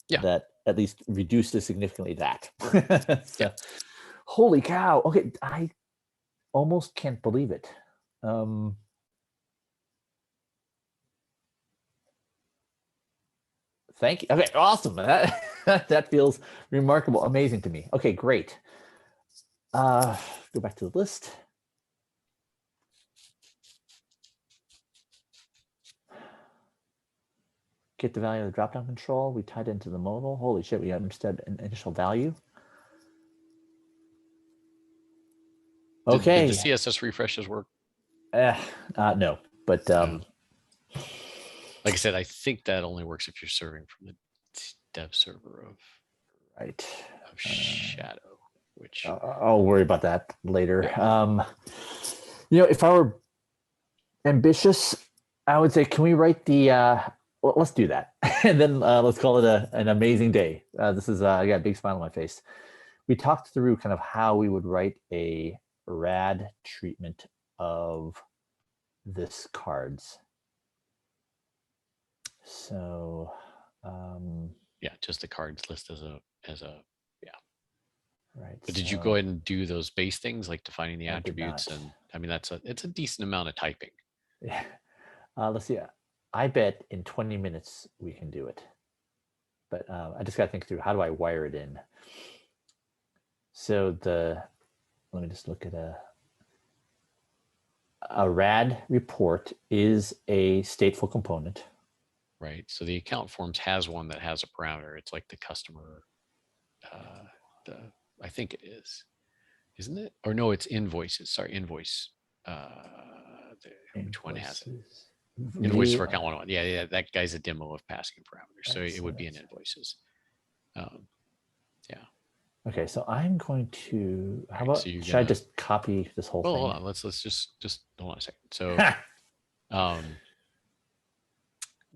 that at least reduces significantly that. So, holy cow. Okay, I almost can't believe it. Thank you. Okay, awesome. That feels remarkable, amazing to me. Okay, great. Go back to the list. Get the value of the dropdown control. We tied into the modal. Holy shit, we understood an initial value. Okay. Did the CSS refreshes work? No, but like I said, I think that only works if you're serving from the dev server of Shadow, which I'll worry about that later. If I were ambitious, I would say, can we write the well, let's do that. And then let's call it an amazing day. This is I got a big smile on my face. We talked through kind of how we would write a RAD treatment of this cards. So yeah, just the cards list as a right. But did you go ahead and do those base things like defining the attributes? And I mean, it's a decent amount of typing. Yeah. Let's see. I bet in 20 minutes we can do it. But I just got to think through, how do I wire it in? So let me just look at a RAD report is a stateful component. Right. So the account forms has one that has a parameter. It's like the customer, I think it is, isn't it? Or no, it's invoices. Sorry, invoice. Which one has it? Invoice for account 101. Yeah, that guy's a demo of passing parameters. So it would be in invoices. Yeah. Okay, so I'm going to, how about, should I just copy this whole thing? Hold on, let's just hold on a second. So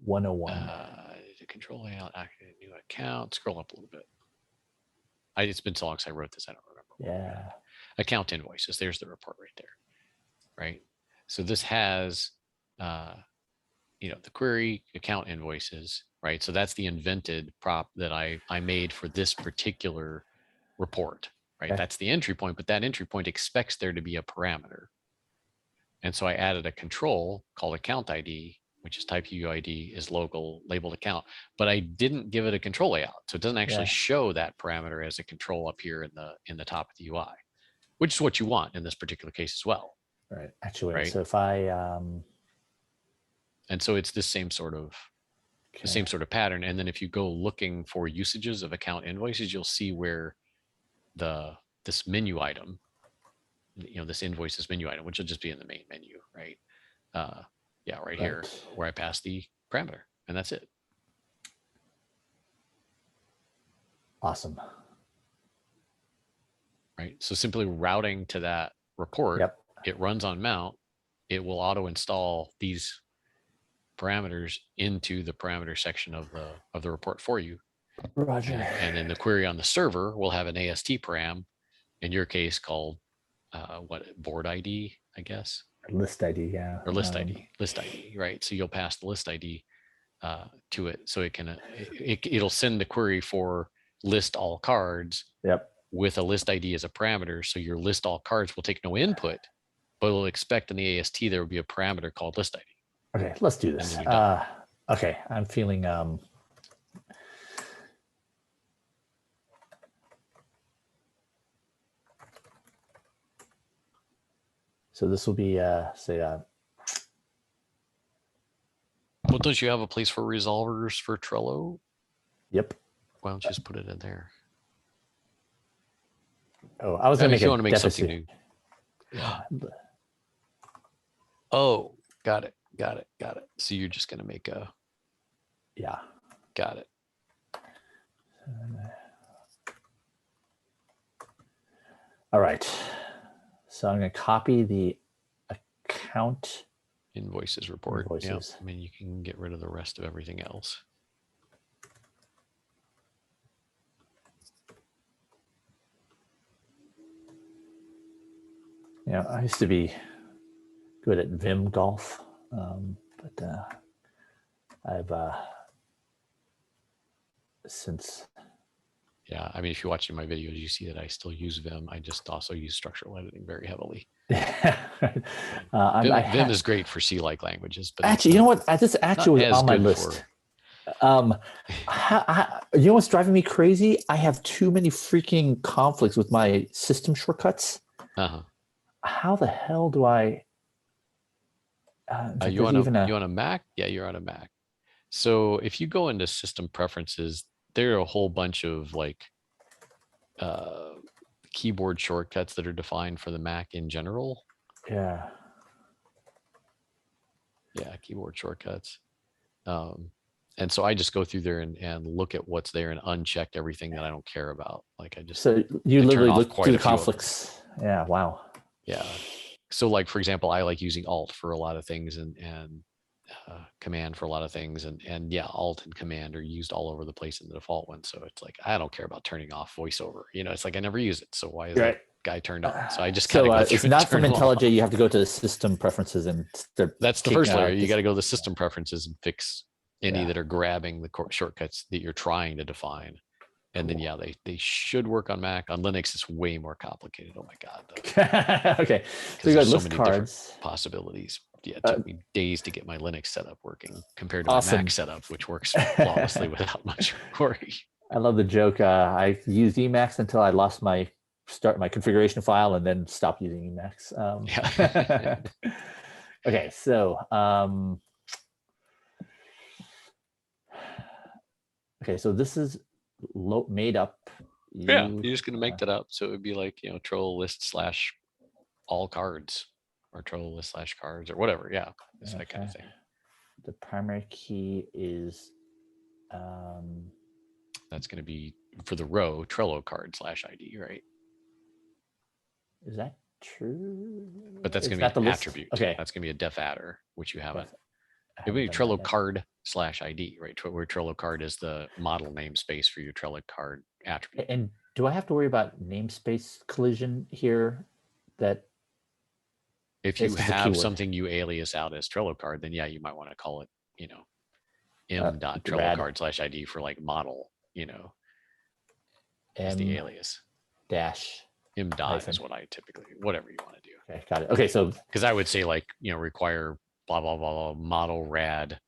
101. Control layout, activate new account, scroll up a little bit. It's been so long since I wrote this, I don't remember. Yeah. Account invoices, there's the report right there, right? So this has, the query account invoices, right? So that's the invented prop that I made for this particular report, right? Okay. That's the entry point, but that entry point expects there to be a parameter. And so I added a control called account ID, which is type UUID, is local, labeled account, but I didn't give it a control layout. So it doesn't actually show that parameter as a control up here in the top of the UI, which is what you want in this particular case as well. Right. Actually, right? So if I And so it's the same sort of pattern. And then if you go looking for usages of account invoices, you'll see where this menu item, this invoices menu item, which will just be in the main menu, right? Right here where I pass the parameter, and that's it. Awesome. Right. So simply routing to that report, it runs on mount. It will auto install these parameters into the parameter section of the report for you. Roger. And then the query on the server will have an AST param, in your case called board ID, I guess. List ID, yeah. Or list ID, right? So you'll pass the list ID to it, so it can it'll send the query for list all cards. Yep. With a list ID as a parameter, so your list all cards will take no input, but it'll expect in the AST there will be a parameter called list ID. Okay, let's do this. Okay, I'm feeling so this will be say well, don't you have a place for resolvers for Trello? Yep. Why don't you just put it in there? Oh, I was going if you want to make something new. Yeah. Oh, got it. So you're just going to make a. Yeah. Got it. All right. So I'm going to copy the account invoices report. Invoices. Yep. I mean, you can get rid of the rest of everything else. Yeah, I used to be good at Vim golf, but I've since. Yeah, I mean, if you're watching my videos, you see that I still use Vim. I just also use structural editing very heavily. Vim is great for C-like languages, but actually, you know what? This actually was on my list. You know what's driving me crazy? I have too many freaking conflicts with my system shortcuts. How the hell do I? You on a Mac? Yeah, you're on a Mac. So if you go into system preferences, there are a whole bunch of like keyboard shortcuts that are defined for the Mac in general. Yeah. Yeah, keyboard shortcuts. And so I just go through there and look at what's there and uncheck everything that I don't care about. Like I just you literally look through the conflicts. Yeah. Wow. Yeah. So like, for example, I like using Alt for a lot of things and Command for a lot of things. And yeah, Alt and Command are used all over the place in the default one. So it's like, I don't care about turning off voiceover. It's like, I never use it. So why is that guy turned on? So I just kind of it's not from IntelliJ. You have to go to the system preferences and that's the first layer. You got to go to the system preferences and fix any that are grabbing the shortcuts that you're trying to define. And then, they should work on Mac. On Linux, it's way more complicated. Oh my God. Okay. So you got ListCards. Possibilities. Yeah, it took me days to get my Linux setup working compared to my Mac setup, which works flawlessly without much worry. I love the joke. I used Emacs until I lost my configuration file and then stopped using Emacs. Okay. So, okay. So this is made up. You're just going to make that up. So it would be like, trello-list/all cards or trello-list/cards or whatever. Yeah. It's that kind of thing. The primary key is. That's going to be for the row trello-card/ID, right? Is that true? But that's going to be an attribute. Okay. That's going to be a def adder, which you haven't. It would be trello-card/ID, right? Where trello-card is the model namespace for your trello-card attribute. And do I have to worry about namespace collision here? That if you have something you alias out as trello-card, then you might want to call it, m.trello-card/ID for like model, as the alias. Dash. M dot is what I typically, whatever you want to do. Okay, got it. Okay, so because I would say like, require blah, blah, blah, model rad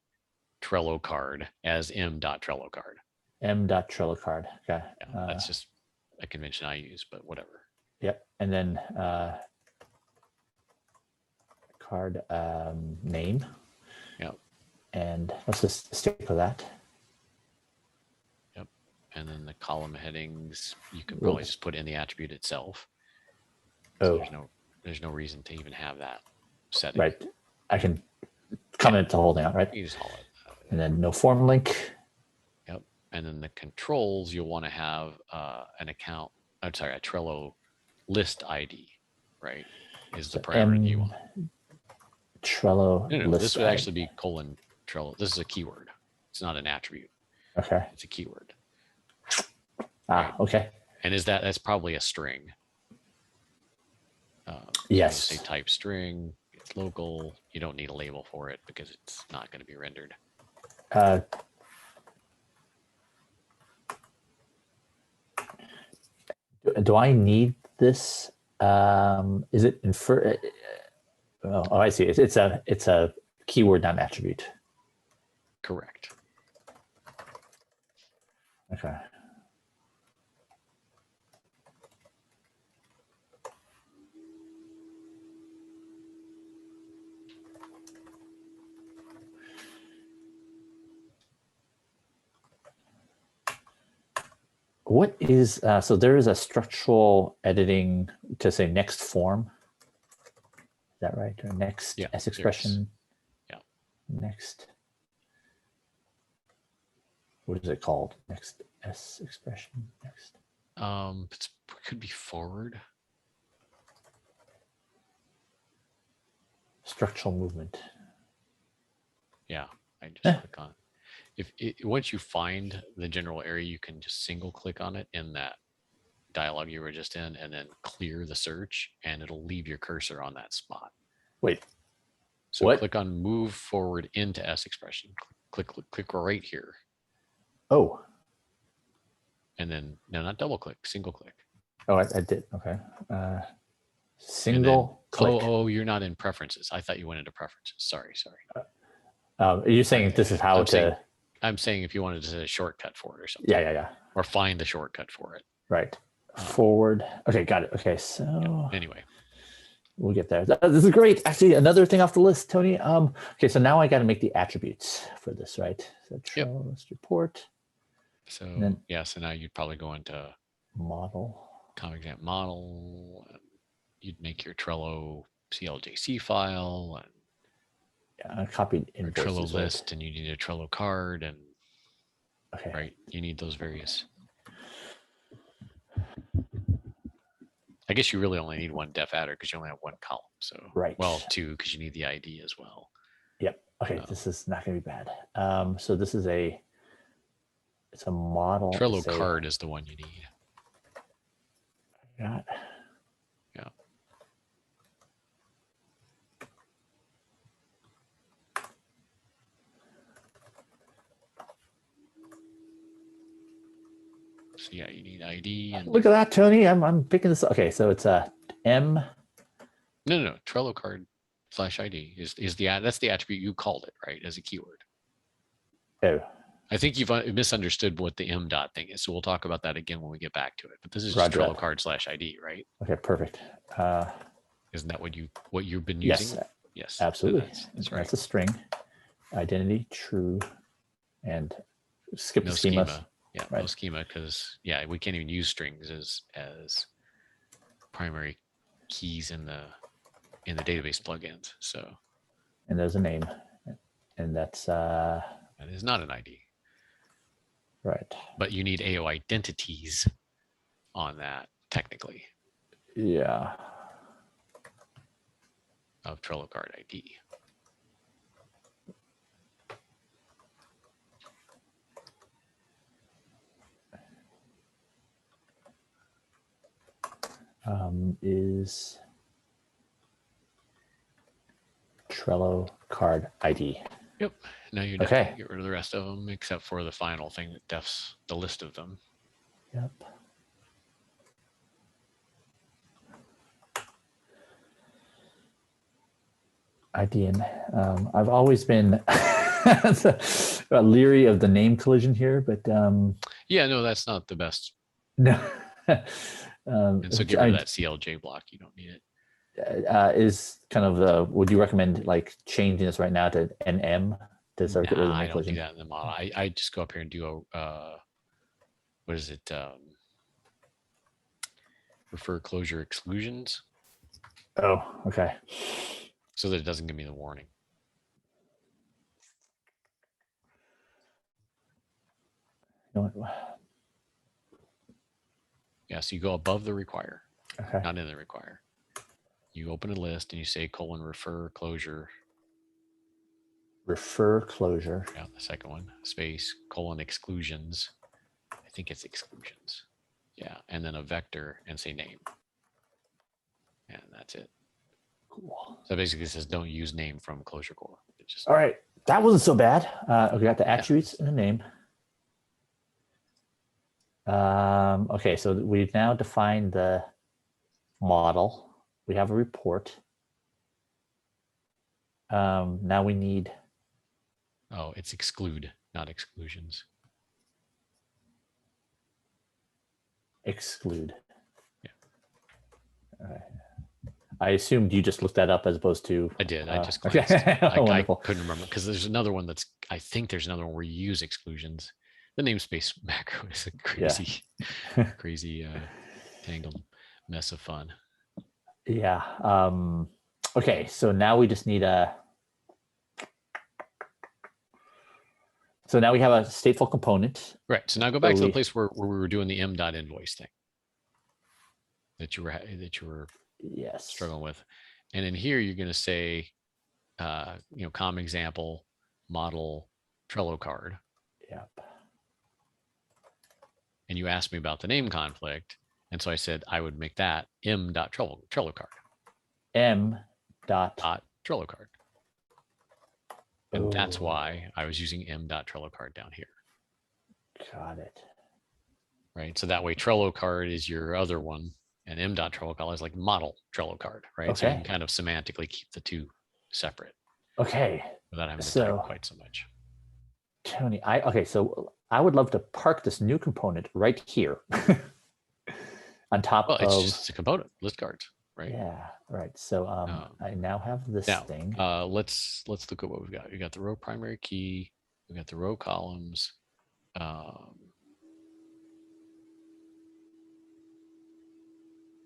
Trello card as m.trello-card. M.trello-card. Okay. Yeah, that's just a convention I use, but whatever. Yep. And then card name. Yep. And let's just stick with that. Yep. And then the column headings, you can probably just put in the attribute itself. So there's no reason to even have that setting. Right. I can comment to holding out, right? You just hold it. And then no form link. Yep. And then the controls, you'll want to have a Trello list ID, right? Is the priority you want. Trello No, list this would ID. actually be colon Trello. This is a keyword. It's not an attribute. Okay. It's a keyword. Right. Okay. And that's probably a string. Yes. Say type string. It's local. You don't need a label for it because it's not going to be rendered. Do I need this? Is it infer? Oh, I see. It's a keyword, not an attribute. Correct. Okay. What is, so there is a structural editing to say next form. Is that right? Or next S expression? Yeah. Next. What is it called? Next S expression? Next. It could be forward. Structural movement. Yeah, I just click on it. Once you find the general area, you can just single click on it in that dialog you were just in, and then clear the search, and it'll leave your cursor on that spot. Wait. So what? Click on move forward into S expression. Click right here. Oh. And then no, not double click, single click. Oh, I did. Okay. Single click. Oh, you're not in preferences. I thought you went into preferences. Sorry. Are you saying this is how I'm saying if you wanted to set a shortcut for it or something. Yeah. Or find the shortcut for it. Right. Forward. Okay, got it. Okay, so anyway, we'll get there. This is great. Actually, another thing off the list, Tony. Okay, so now I got to make the attributes for this, right? So trello-list-report. So so now you'd probably go into model. Common example model. You'd make your Trello CLJC file. And I copied invoices, Trello list, and you need a Trello card, and okay, right, you need those various. I guess you really only need one def adder because you only have one column. So well, two because you need the ID as well. Yep. Okay, this is not going to be bad. So this is it's a model. Trello card is the one you need. Got. Yeah. So yeah, you need ID. And look at that, Tony. I'm picking this. Okay, so it's a M. No. Trello card /ID is that's the attribute you called it, right, as a keyword. Oh. I think you've misunderstood what the M dot thing is, so we'll talk about that again when we get back to it. But this is just Trello card /ID, right? Okay, perfect. Isn't that what you've been using? Yes, absolutely. That's right. That's a string. Identity true, and skip the schema. Yeah, no schema because we can't even use strings as primary keys in the database plugins. So. And there's a name, and that's. That is not an ID. Right. But you need AO identities on that technically. Yeah. Of Trello card ID. Is Trello card ID. Yep. Now you have to get rid of the rest of them except for the final thing that defs the list of them. Yep. IDN. I've always been leery of the name collision here, but yeah, no, that's not the best. No. And so get rid of that CLJ block. You don't need it. Is kind of would you recommend like changing this right now to NM Does that get rid of the I main don't collision? do that in the model. I just go up here and do what is it? Refer closure exclusions. Oh, okay. So that it doesn't give me the warning. You know what? Yeah, so you go above the require, Okay. not in the require. You open a list and you say : refer closure. Refer closure. Yeah, the second one, space, : exclusions. I think it's exclusions. Yeah, and then a vector and say name. And that's it. Cool. So basically it says don't use name from closure core. It just, All right. That wasn't so bad. We got the attributes and the name. Okay, so we've now defined the model. We have a report. Now we need. oh, it's exclude, not exclusions. Exclude. Yeah. All right. I assumed you just looked that up as opposed to. I did. I just okay. glanced. I Wonderful. couldn't remember because there's another one that's. I think there's another one where you use exclusions. The namespace macro is a crazy, crazy tangled mess of fun. Yeah. Okay. So now we just need a. So now we have a stateful component. Right. So now go back to the place where we were doing the m.invoice thing that you were yes struggling with, and in here you're going to say, common example, model, trello-card. Yep. And you asked me about the name conflict, and so I said I would make that m.trello-card. m.trello-card. And that's why I was using m.trello-card down here. Got it. Right. So that way Trello-card is your other one, and m.trello-card is like model Trello-card, right? So you can kind of semantically keep the two separate. Okay. Without having to type quite so much. Tony, so I would love to park this new component right here on top of. It's just a component, ListCards, right? Yeah, right. So I now have this thing. Let's look at what we've got. We got the row primary key. We got the row columns.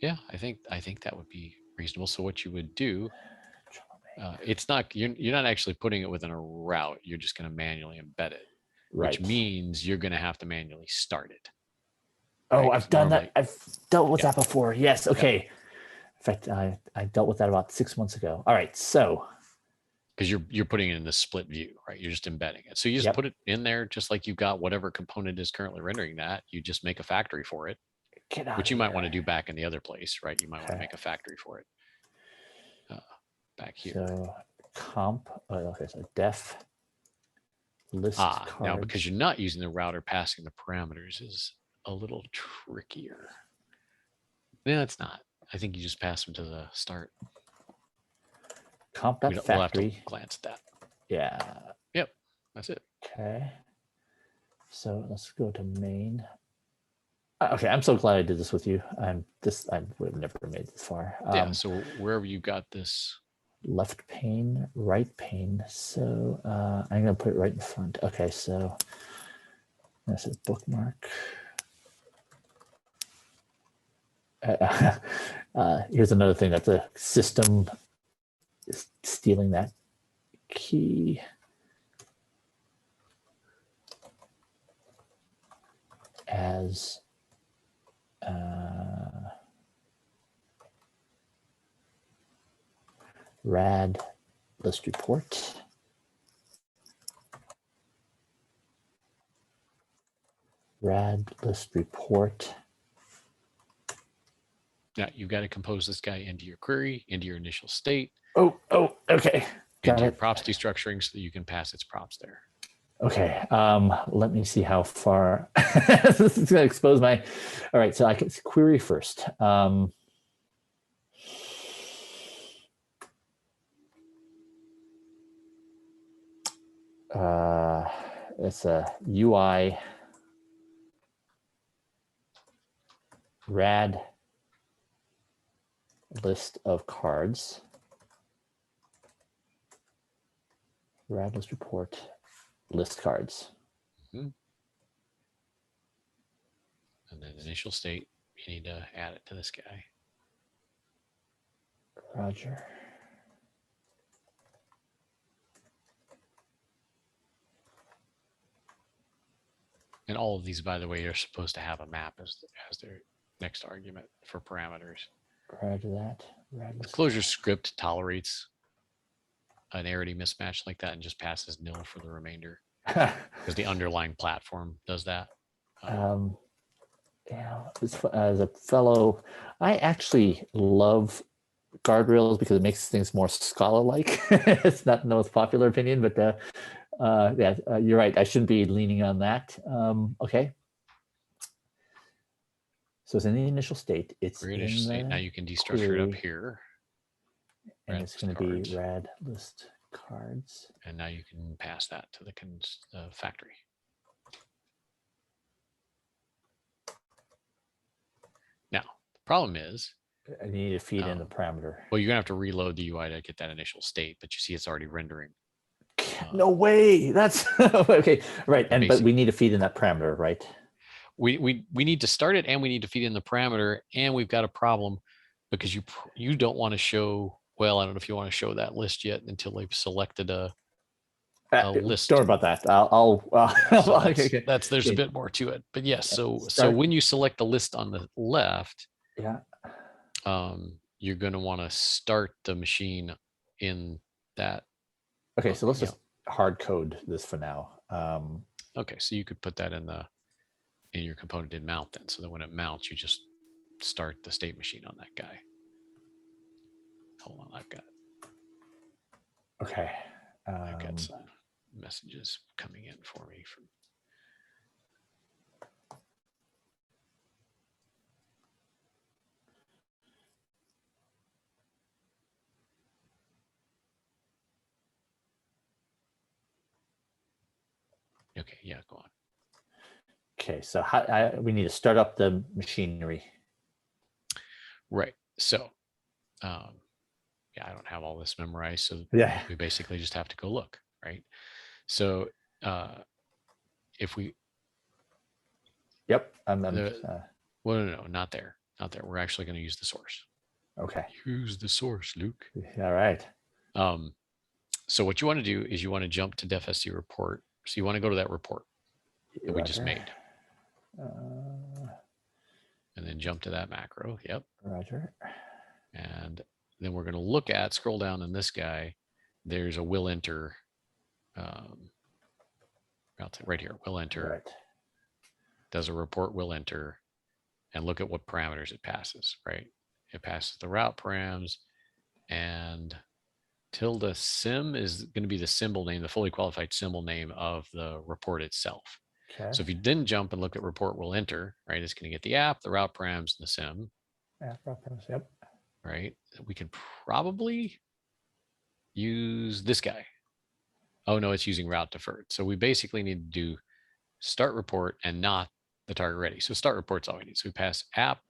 Yeah, I think that would be reasonable. So what you would do, it's not you're not actually putting it within a route. You're just going to manually embed it, which means you're going to have to manually start it. Oh, right? I've done that. I've dealt with that before. Yes. Okay. Yeah. In fact, I dealt with that about 6 months ago. All right. So. Because you're putting it in the split view, right? You're just embedding it. So you just put it in there, just like you've got whatever component is currently rendering that. You just make a factory for it, which you might want to do back in the other place, right? You might want to make a factory for it back here. So comp. Okay. So def ListCards. Now because you're not using the router, passing the parameters is a little trickier. No, it's not. I think you just pass them to the start. Comp.factory. We'll have to glance at that. Yeah. Yep. That's it. Okay. So let's go to main. Okay, I'm so glad I did this with you. I would have never made this far. Yeah. So wherever you got this. Left pane, right pane. So I'm going to put it right in front. Okay, so that's a bookmark. Here's another thing that the system is stealing that key. As RAD list report. RAD list report. Now you've got to compose this guy into your query, into your initial state. Oh, okay. Got into it. Your props destructuring so that you can pass its props there. Okay. Let me see how far this is going to expose my. All right. So I can query first. It's a UI RAD list of cards. RAD list report. ListCards. And then initial state, you need to add it to this guy. Roger. And all of these, by the way, are supposed to have a map as their next argument for parameters. Roger that. The closure script tolerates an arity mismatch like that and just passes nil for the remainder because the underlying platform does that. Yeah, as a fellow, I actually love guardrails because it makes things more Scala-like. It's not the most popular opinion, but yeah, you're right. I shouldn't be leaning on that. Okay. So it's in the initial state. It's in initial state. Now you can destructure it up here. And it's going to be rad list cards. And now you can pass that to the factory. Now, the problem is, I need to feed in the parameter. Well, you're going to have to reload the UI to get that initial state, but you see it's already rendering. No way. That's okay. Right. And but we need to feed in that parameter, right? We need to start it and we need to feed in the parameter, and we've got a problem because you don't want to show, well, I don't know if you want to show that list yet until they've selected a list. Don't worry about that. There's a bit more to it, but yes. So when you select the list on the left, yeah, you're going to want to start the machine in that. Okay, so let's just hard code this for now. Okay, so you could put that in your component in mount then, so that when it mounts, you just start the state machine on that guy. Hold on, I've got. Okay. I've got some messages coming in for me from. Okay, yeah, go on. Okay, so we need to start up the machinery. Right. So, yeah, I don't have all this memorized, so yeah, we basically just have to go look, right? So, if we. Yep. Well, no, not there. Not there. We're actually going to use the source. Okay. Use the source, Luke. All right. So what you want to do is you want to jump to defsc report. So you want to go to that report that we just made. And then jump to that macro. Yep. Roger. And then we're going to look at, scroll down in this guy. There's a will enter. Right here, will enter. Right. Does a report will enter, and look at what parameters it passes, right? It passes the route params, and tilde sim is going to be the symbol name, the fully qualified symbol name of the report itself. Okay. So if you didn't jump and look at report will enter, right, it's going to get the app, the route params, and the sim. App route params, yep. Right. We can probably use this guy. Oh no, it's using route deferred. So we basically need to do start report and not the target ready. So start report's all we need. So we pass app,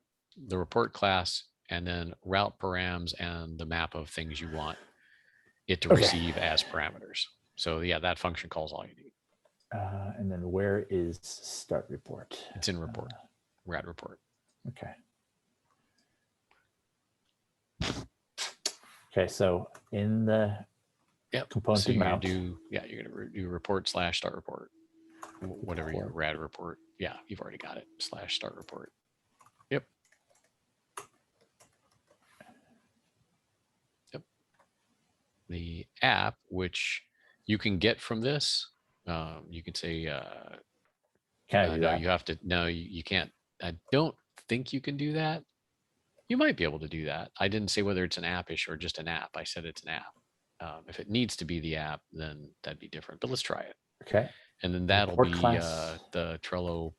the report class, and then route params and the map of things you want it to receive as parameters. So yeah, that function calls all you need. And then where is start report? It's in report, RAD report. Okay. Okay, so in the component so you're mount. you're going to do report / start report, whatever your RAD report. Yeah, you've already got it, / start report. Yep. The app, which you can get from this, you can say, no, you have to, no, you can't. I don't think you can do that. You might be able to do that. I didn't say whether it's an app-ish or just an app. I said it's an app. If it needs to be the app, then that'd be different, but let's try it. Okay. And then that'll be the Trello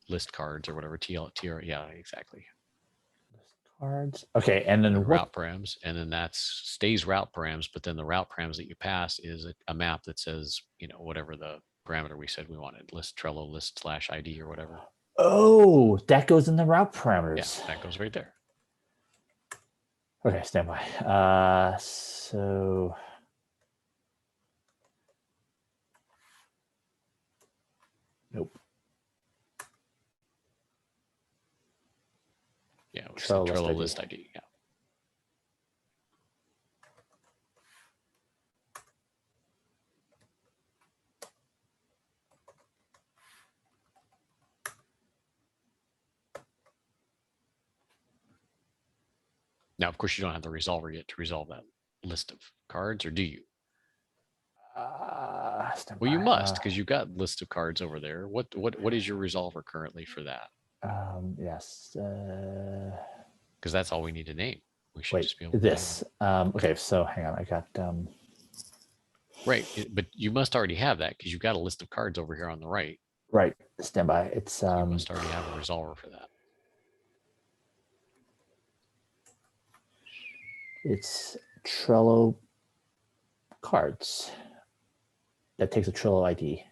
list cards or whatever, TR, yeah, exactly. Cards. Okay, and then route params, and then that stays route params, but then the route params that you pass is a map that says, whatever the parameter we said we wanted, list Trello list / ID or whatever. Oh, that goes in the route parameters. Yeah, that goes right there. Okay, stand by. So So Trello Trello list list ID. ID. Yeah. Now, of course, you don't have the resolver yet to resolve that list of cards, or do you? Well, you must, because you've got list of cards over there. What is your resolver currently for that? Yes. Because that's all we need to name. We should Wait, just be able to this. Okay, so hang on. I got. Right, but you must already have that because you've got a list of cards over here on the right. Right, stand by. It's. You must already have a resolver for that. It's Trello cards. That takes a Trello ID.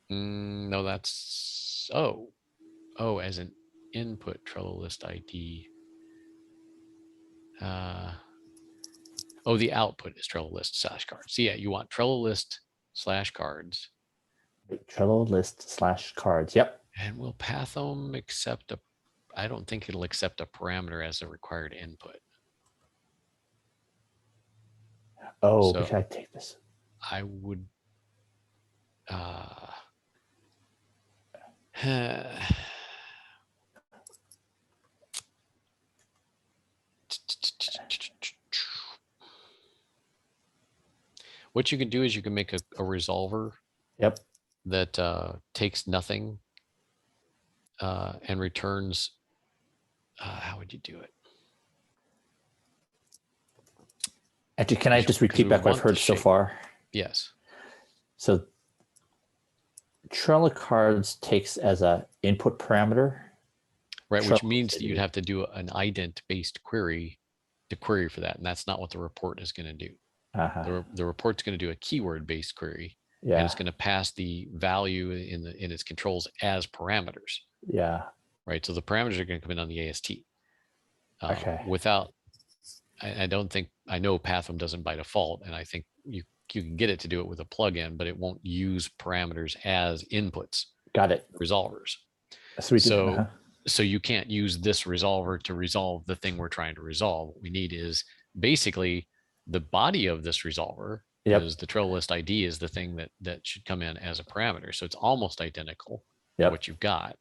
No, that's as an input Trello list ID. The output is Trello list / cards. So yeah, you want Trello list / cards. Trello list / cards. Yep. And will Pathom accept I don't think it'll accept a parameter as a required input. Oh, so should I take this? I would. What you can do is you can make a resolver. Yep. That takes nothing and returns. How would you do it? Actually, can I just repeat back what I've heard so far? Yes. So Trello cards takes as a input parameter. Right, which means that you'd have to do an ident-based query to query for that, and that's not what the report is going to do. The report's going to do a keyword-based query, and it's going to pass the value in its controls as parameters. Yeah. Right, so the parameters are going to come in on the AST. Okay. Without, I don't think, I know Pathom doesn't by default, and I think you can get it to do it with a plugin, but it won't use parameters as inputs. Got it. Resolvers. So you can't use this resolver to resolve the thing we're trying to resolve. What we need is basically the body of this resolver. Because the Trello list ID is the thing that should come in as a parameter. So it's almost identical to what you've got.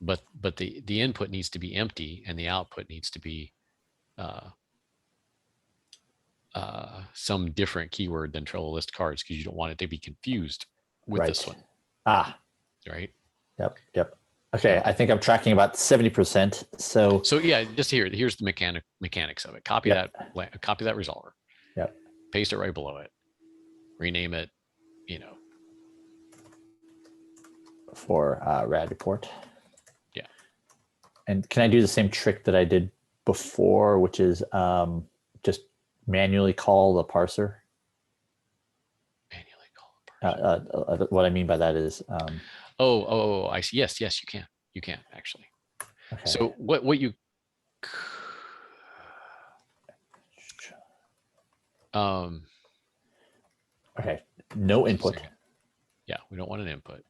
But the input needs to be empty and the output needs to be some different keyword than Trello list cards, because you don't want it to be confused with this one. Right. Yep. Okay, I think I'm tracking about 70%. So yeah, just here's the mechanics of it. Copy that resolver. Yep. Paste it right below it. Rename it, for RAD report. Yeah. And can I do the same trick that I did before, which is just manually call the parser? Manually call the parser. What I mean by that is I see. Yes, you can actually. Okay. So what you okay, no input. Yeah, we don't want an input.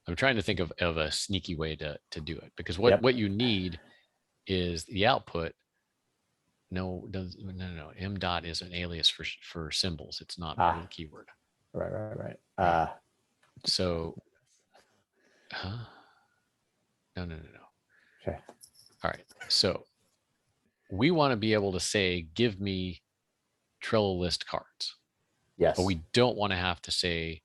I'm trying to think of a sneaky way to do it, because what you need is the output. No. M dot is an alias for symbols. It's not part of the keyword. Right. So, no. Okay. All right. So we want to be able to say, give me Trello list cards. Yes. But we don't want to have to say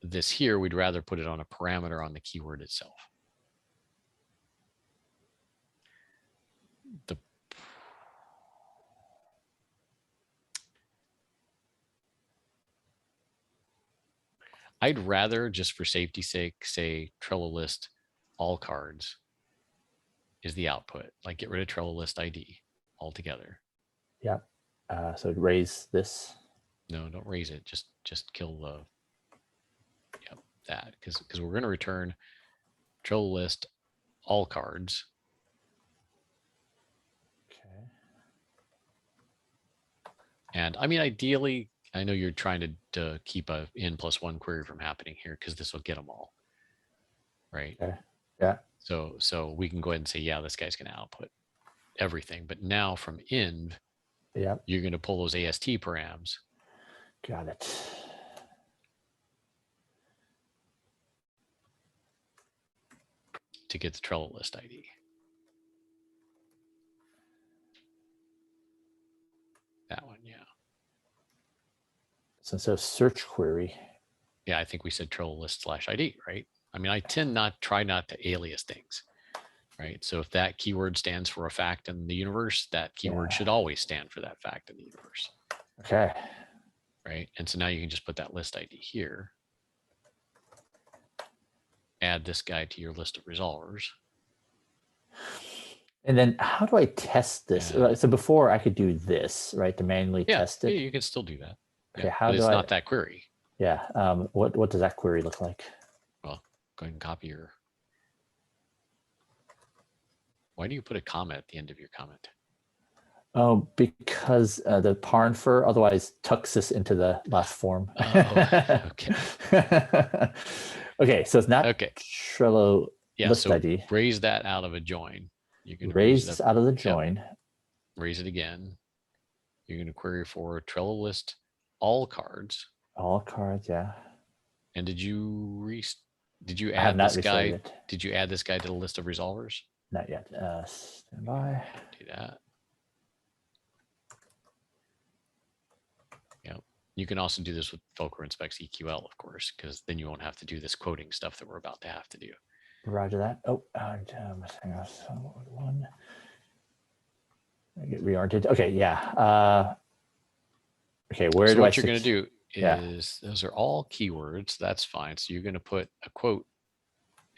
this here. We'd rather put it on a parameter on the keyword itself. I'd rather, just for safety's sake, say Trello list all cards is the output. Like, get rid of Trello list ID altogether. Yeah. So raise this. No, don't raise it. Just kill the that, because we're going to return Trello list all cards. Okay. And I mean, ideally, I know you're trying to keep a n+1 query from happening here, because this will get them all. Right. Okay. Yeah. So we can go ahead and say, yeah, this guy's going to output everything. But now from env, Yep. you're going to pull those AST params. Got it. To get the Trello list ID. That one, yeah. So instead of search query. Yeah, I think we said Trello list/ID, right? I mean, I try not to alias things, right? So if that keyword stands for a fact in the universe, that keyword should always stand for that fact in the universe. Okay. Right. And so now you can just put that list ID here. Add this guy to your list of resolvers. And then how do I test this? So before I could do this, right, to manually test it. Yeah, you can still do that. Okay, yeah, how but do it's I? not that query. Yeah. What does that query look like? Well, go ahead and copy your. Why do you put a comma at the end of your comment? Oh, because the param otherwise tucks this into the last form. Okay. Okay, so it's not okay. Trello list ID. Raise that out of a join. You can raise this out of the join. Yep. Raise it again. You're going to query for Trello list all cards. All cards, yeah. And did you add this guy? Did you add this guy to the list of resolvers? Not yet. Stand by. Do that. Yep. You can also do this with Fulcro inspects EQL, of course, because then you won't have to do this quoting stuff that we're about to have to do. Roger that. Oh, hang on. One. I get reoriented. Okay, yeah. Okay, where do I? What you're going to do is those are all keywords. That's fine. So you're going to put a quote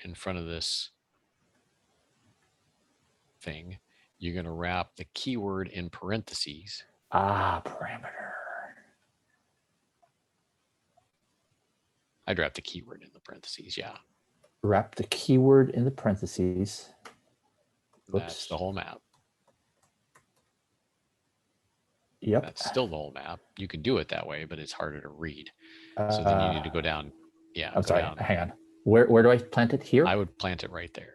in front of this thing. You're going to wrap the keyword in parentheses. Parameter. I'd wrap the keyword in the parentheses. Yeah. Wrap the keyword in the parentheses. Oops. That's the whole map. Yep. That's still the whole map. You can do it that way, but it's harder to read. So then you need to go down. Yeah. I'm sorry. Hang on. Where do I plant it here? I would plant it right there.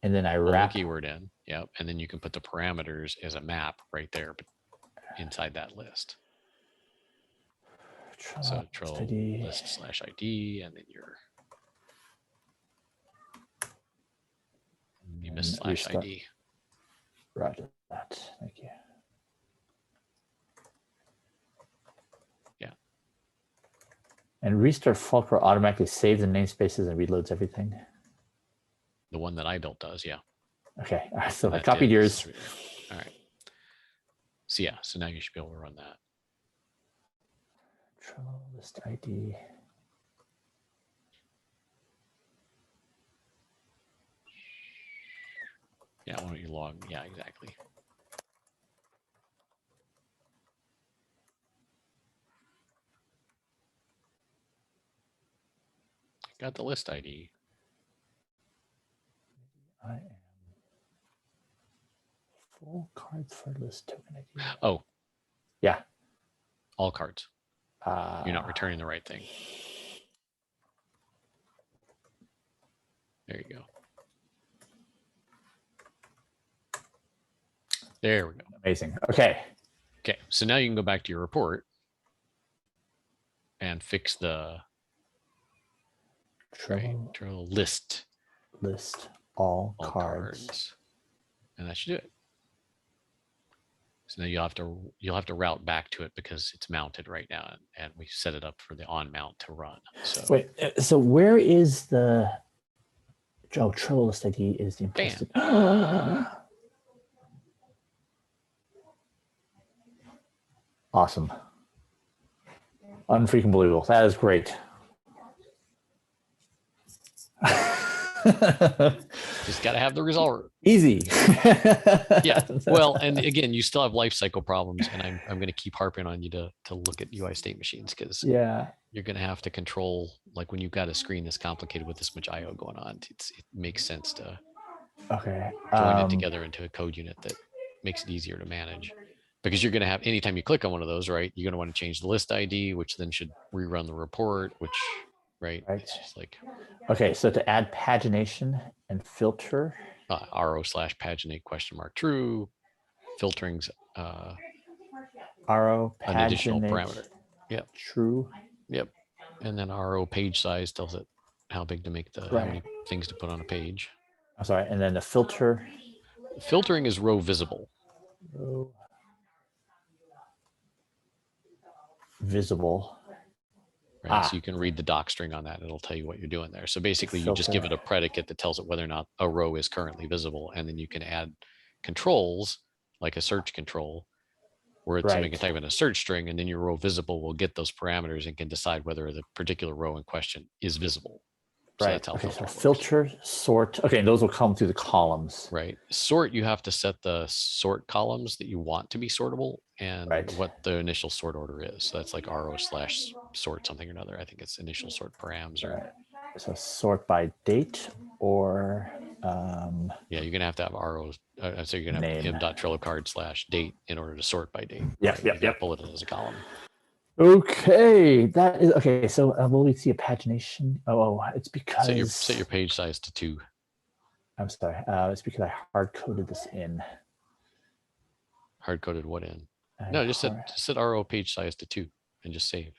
And then I wrap the keyword in. Yep. And then you can put the parameters as a map right there, but inside that list. So Trello list/ID, and then you missed /ID. Roger that. Thank you. Yeah. And restart Fulcro automatically saves the namespaces and reloads everything. The one that ident does, yeah. Okay. So I copied yours. All right. So yeah, so now you should be able to run that. Trello list ID. Yeah, why don't you log? Yeah, exactly. Got the list ID. I am full cards for list token ID. Oh. Yeah. All cards. You're not returning the right thing. There you go. There we go. Amazing. Okay. Okay. So now you can go back to your report and fix the Trello list all cards. And that should do it. So now you'll have to route back to it because it's mounted right now, and we set it up for the on mount to run. So wait, so where is the Trello list ID is the implicit. Awesome. Unfreaking believable. That is great. Just got to have the resolver. Easy. Yeah. Well, and again, you still have life cycle problems, and I'm going to keep harping on you to look at UI state machines, because you're going to have to control, like when you've got a screen this complicated with this much IO going on, it makes sense to join it together into a code unit that makes it easier to manage. Because you're going to have, anytime you click on one of those, right, you're going to want to change the list ID, which then should rerun the report, which right? Right. It's just like Okay, so to add pagination and filter. ro/paginate true, filtering's ro an additional paginate parameter. Yep. True. Yep. And then ro page size tells it how big to make how many things to put on a page. I'm sorry. And then the filter. Filtering is row visible. Row visible. Right. So you can read the doc string on that. And it'll tell you what you're doing there. So basically you just give it a predicate that tells it whether or not a row is currently visible. And then you can add controls like a search control where somebody can type in a search string and then your row visible will get those parameters and can decide whether the particular row in question is visible. So right. that's how okay. So filter, sort. Okay. And those will come through the columns. Right. Sort, you have to set the sort columns that you want to be sortable and what the initial sort order is. So that's like ro/sort something or another. I think it's initial sort params or. So sort by date or. Yeah, you're going to have ro. So you're going to have m.trello-card/date in order to sort by date. Yeah. Pull it in as a column. Okay, that is okay. So will we see a pagination? Oh, it's because set your page size to 2. I'm sorry. It's because I hard coded this in. Hard coded what in? No, just set ro page size to 2 and just save.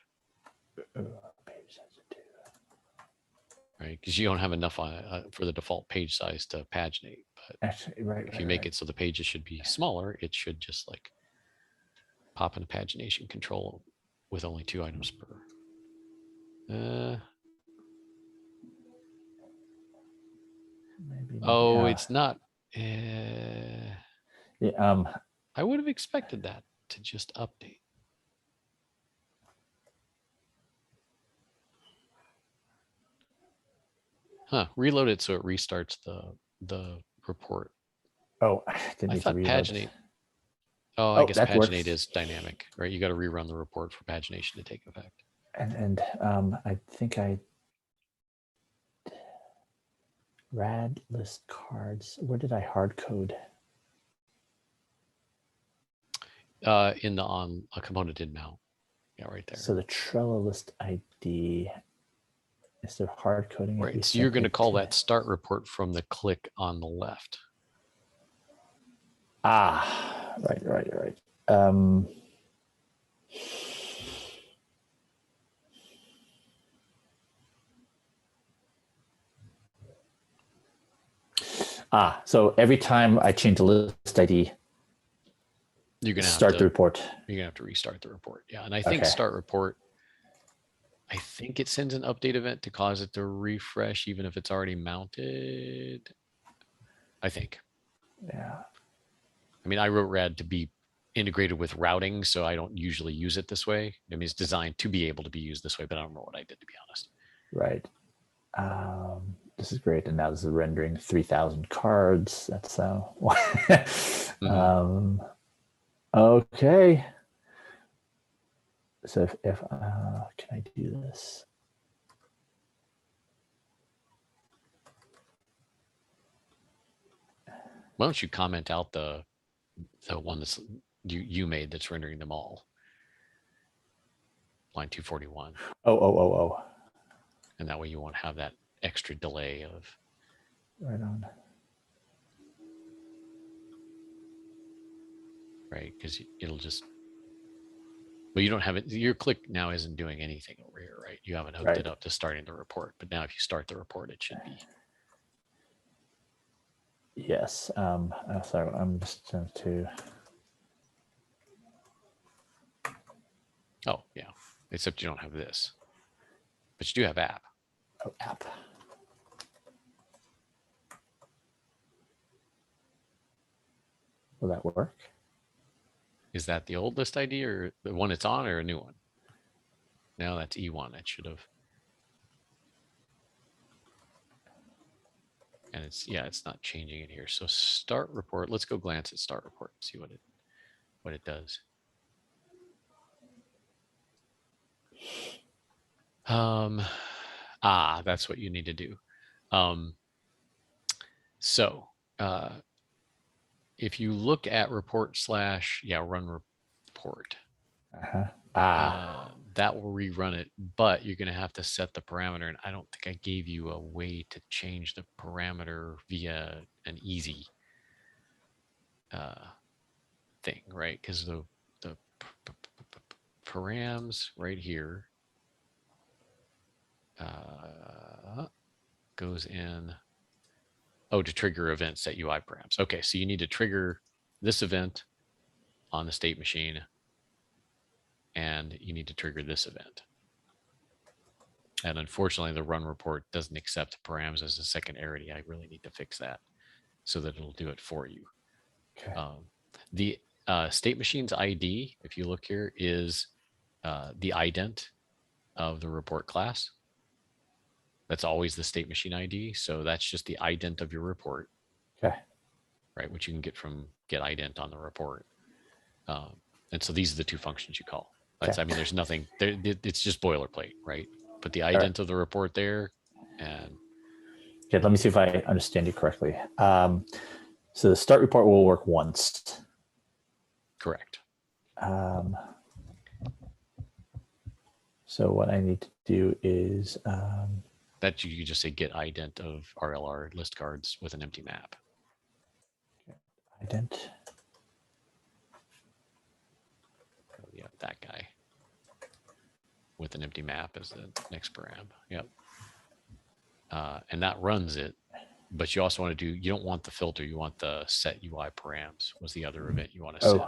Page size to 2. Right, because you don't have enough on for the default page size to paginate. But actually, if you make it so the pages should be smaller, it should just like pop in a pagination control with only 2 items per. Maybe, it's not. Yeah, I would have expected that to just update. Reload it so it restarts the report. Oh, I didn't need to reload. Paginate. Oh, I guess paginate is dynamic, right? You got to rerun the report for pagination to take effect. And I think I RAD ListCards. Where did I hard code? In the on a component in mount. Yeah, right there. So the Trello list ID. Instead of hard coding it, right. So you're going to call that start report from the click on the left. Right. So every time I change the list ID, you're going to start the report. You're going to have to restart the report. Yeah. And I think start report, I think it sends an update event to cause it to refresh, even if it's already mounted. I think. Yeah. I mean, I wrote RAD to be integrated with routing, so I don't usually use it this way. I mean, it's designed to be able to be used this way, but I don't know what I did, to be honest. Right. This is great. And now this is rendering 3,000 cards. That's how. Okay. So if can I do this? Why don't you comment out the one that's you made that's rendering them all? Line 241. Oh. And that way you won't have that extra delay of. Right on. Right, because it'll just. But you don't have it. Your click now isn't doing anything over here, right? You haven't hooked it up to starting the report. But now if you start the report, it should be. Yes. Sorry, I'm just going to. Oh, yeah. Except you don't have this. But you do have app. Oh, app. Will that work? Is that the old list ID or the one it's on or a new one? No, that's E1. That should have. And it's not changing it here. So start report. Let's go glance at start report and see what it does. That's what you need to do. So if you look at report / run report, that will rerun it, but you're going to have to set the parameter. And I don't think I gave you a way to change the parameter via an easy thing, right? Because the params right here goes in, oh, to trigger events, set UI params. Okay, so you need to trigger this event on the state machine, and you need to trigger this event. And unfortunately, the run report doesn't accept params as a secondarity. I really need to fix that so that it'll do it for you. Okay. The state machine's ID, if you look here, is the ident of the report class. That's always the state machine ID. So that's just the ident of your report. Okay. Right, which you can get from get ident on the report. And so these are the two functions you call. That's, Okay. I mean, there's nothing there. It's just boilerplate, right? Put the ident of the report there, and okay, let me see if I understand you correctly. So the start report will work once. correct. So what I need to do is That you just say get ident of RLR list cards with an empty map. ident. Oh, yeah, that guy with an empty map as the next param. Yep. And that runs it, but you also want to do, you don't want the filter, you want the set UI params was the other event you want to set.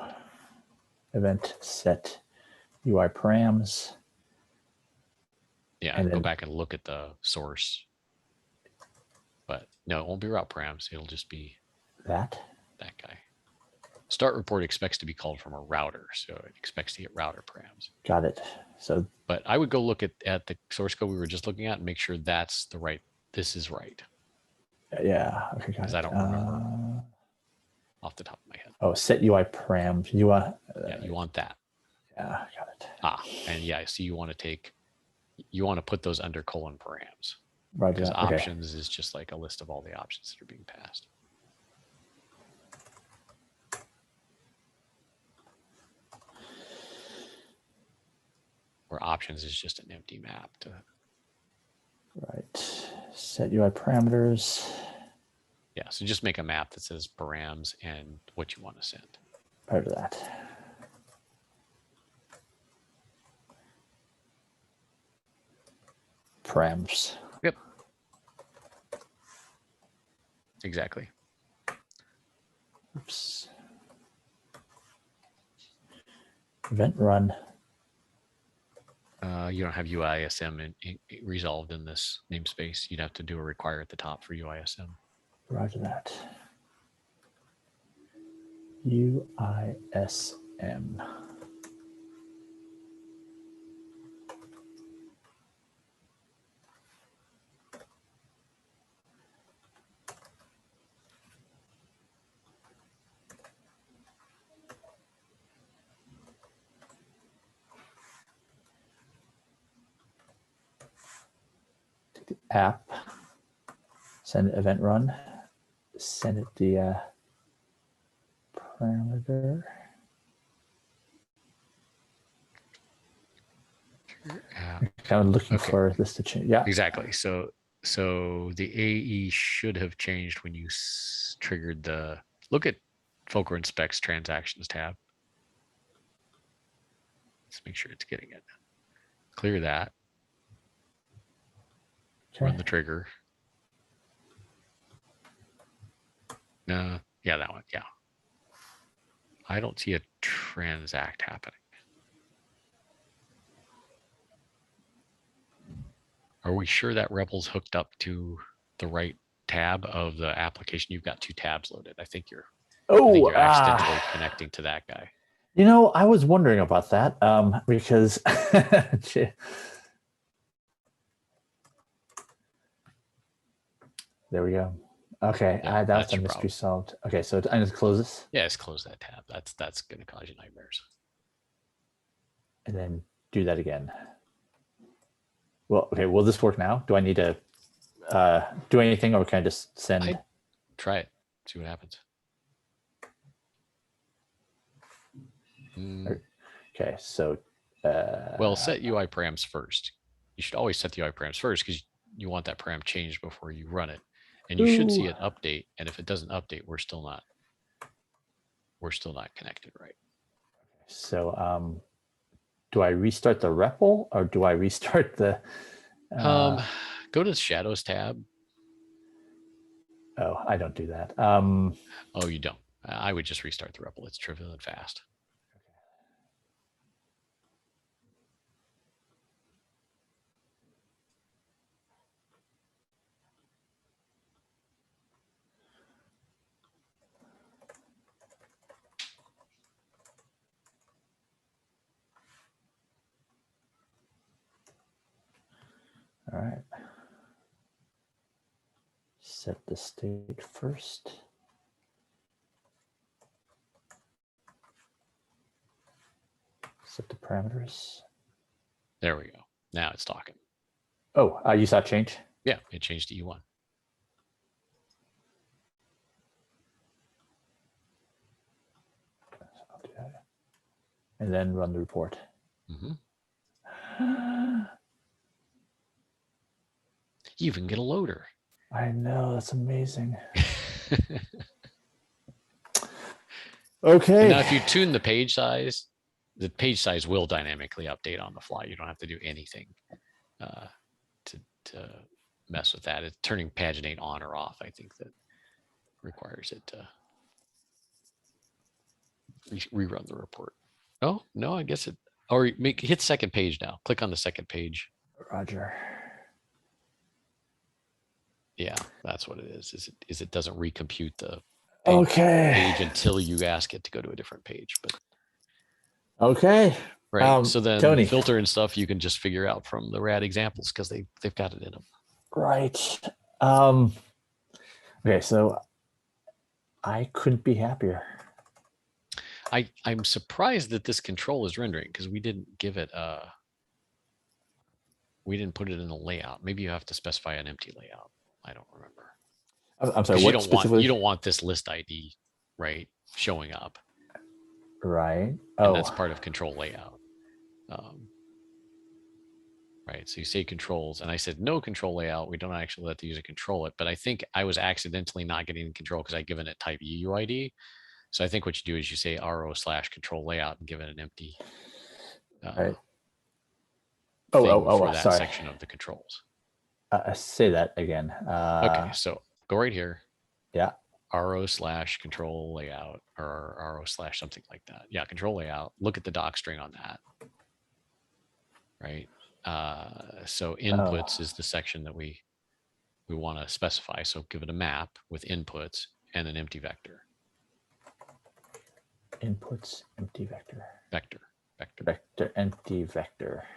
Event set UI params. Yeah, and go then, back and look at the source. But no, it won't be route params. It'll just be that guy. Start report expects to be called from a router, so it expects to get router params. Got it. So, but I would go look at the source code we were just looking at and make sure that's the right. This is right. Yeah. Okay. Got it. I don't remember off the top of my head. Oh, set UI params. You want? Yeah, you want that. Yeah, got it. And yeah, so you want to put those under colon params. Right. Because Okay. options is just like a list of all the options that are being passed. Or options is just an empty map to. Right. Set UI parameters. Yeah, so just make a map that says params and what you want to send. Part of that. Params. Yep. Exactly. Oops. Event run. You don't have UISM resolved in this namespace. You'd have to do a require at the top for UISM. Roger that. UISM. The app, send event run, send it the parameter. Kind of looking for this to change. Yeah, exactly. So the AE should have changed when you triggered the look at Fulcro inspects transactions tab. Let's make sure it's getting it. Clear that. Okay. Run the trigger. No, yeah, that one. Yeah. I don't see a transact happening. Are we sure that Rebel's hooked up to the right tab of the application? You've got two tabs loaded. I think you're accidentally connecting to that guy. You know, I was wondering about that because there we go. Okay, yeah, that was a mystery solved. Okay, so I just close this. Yeah, just close that tab. That's going to cause you nightmares. And then do that again. Well, okay, will this work now? Do I need to do anything, or can I just send? Try it. See what happens. Okay, so Well, set UI params first. You should always set the UI params first because you want that param changed before you run it. And you should see it update. And if it doesn't update, we're still not connected, right? So do I restart the REPL or do I restart the go to the shadows tab. Oh, I don't do that. Oh, you don't. I would just restart the REPL. It's trivial and fast. All right. Set the state first. Set the parameters. There we go. Now it's talking. Oh, you saw it change? Yeah, it changed to E1. I'll do that. And then run the report. You even get a loader. I know, that's amazing. Okay. And now if you tune the page size will dynamically update on the fly. You don't have to do anything to mess with that. It's turning paginate on or off, I think, that requires it to rerun the report. Oh, no, I guess it, or hit second page now. Click on the second page. Roger. Yeah, that's what it is. Is it doesn't recompute the page until you ask it to go to a different page. But okay. Right. So then Tony, filter and stuff you can just figure out from the RAD examples because they've got it in them. Right. Okay, so I couldn't be happier. I'm surprised that this control is rendering because we didn't give it we didn't put it in a layout. Maybe you have to specify an empty layout. I don't remember. I'm sorry. What you don't want this list ID, right, showing up. Right. And that's part of control layout. Right. So you say controls, and I said no control layout. We don't actually let the user control it, but I think I was accidentally not getting the control because I given it type UUID. So I think what you do is you say RO/control layout and give it an empty. Right. For that sorry. section of the controls. Say that again. Okay, so go right here. Yeah. RO/control layout or RO/something like that. Yeah, control layout. Look at the doc string on that. Right. So inputs is the section that we want to specify. So give it a map with inputs and an empty vector. Inputs, empty vector. Vector, empty vector.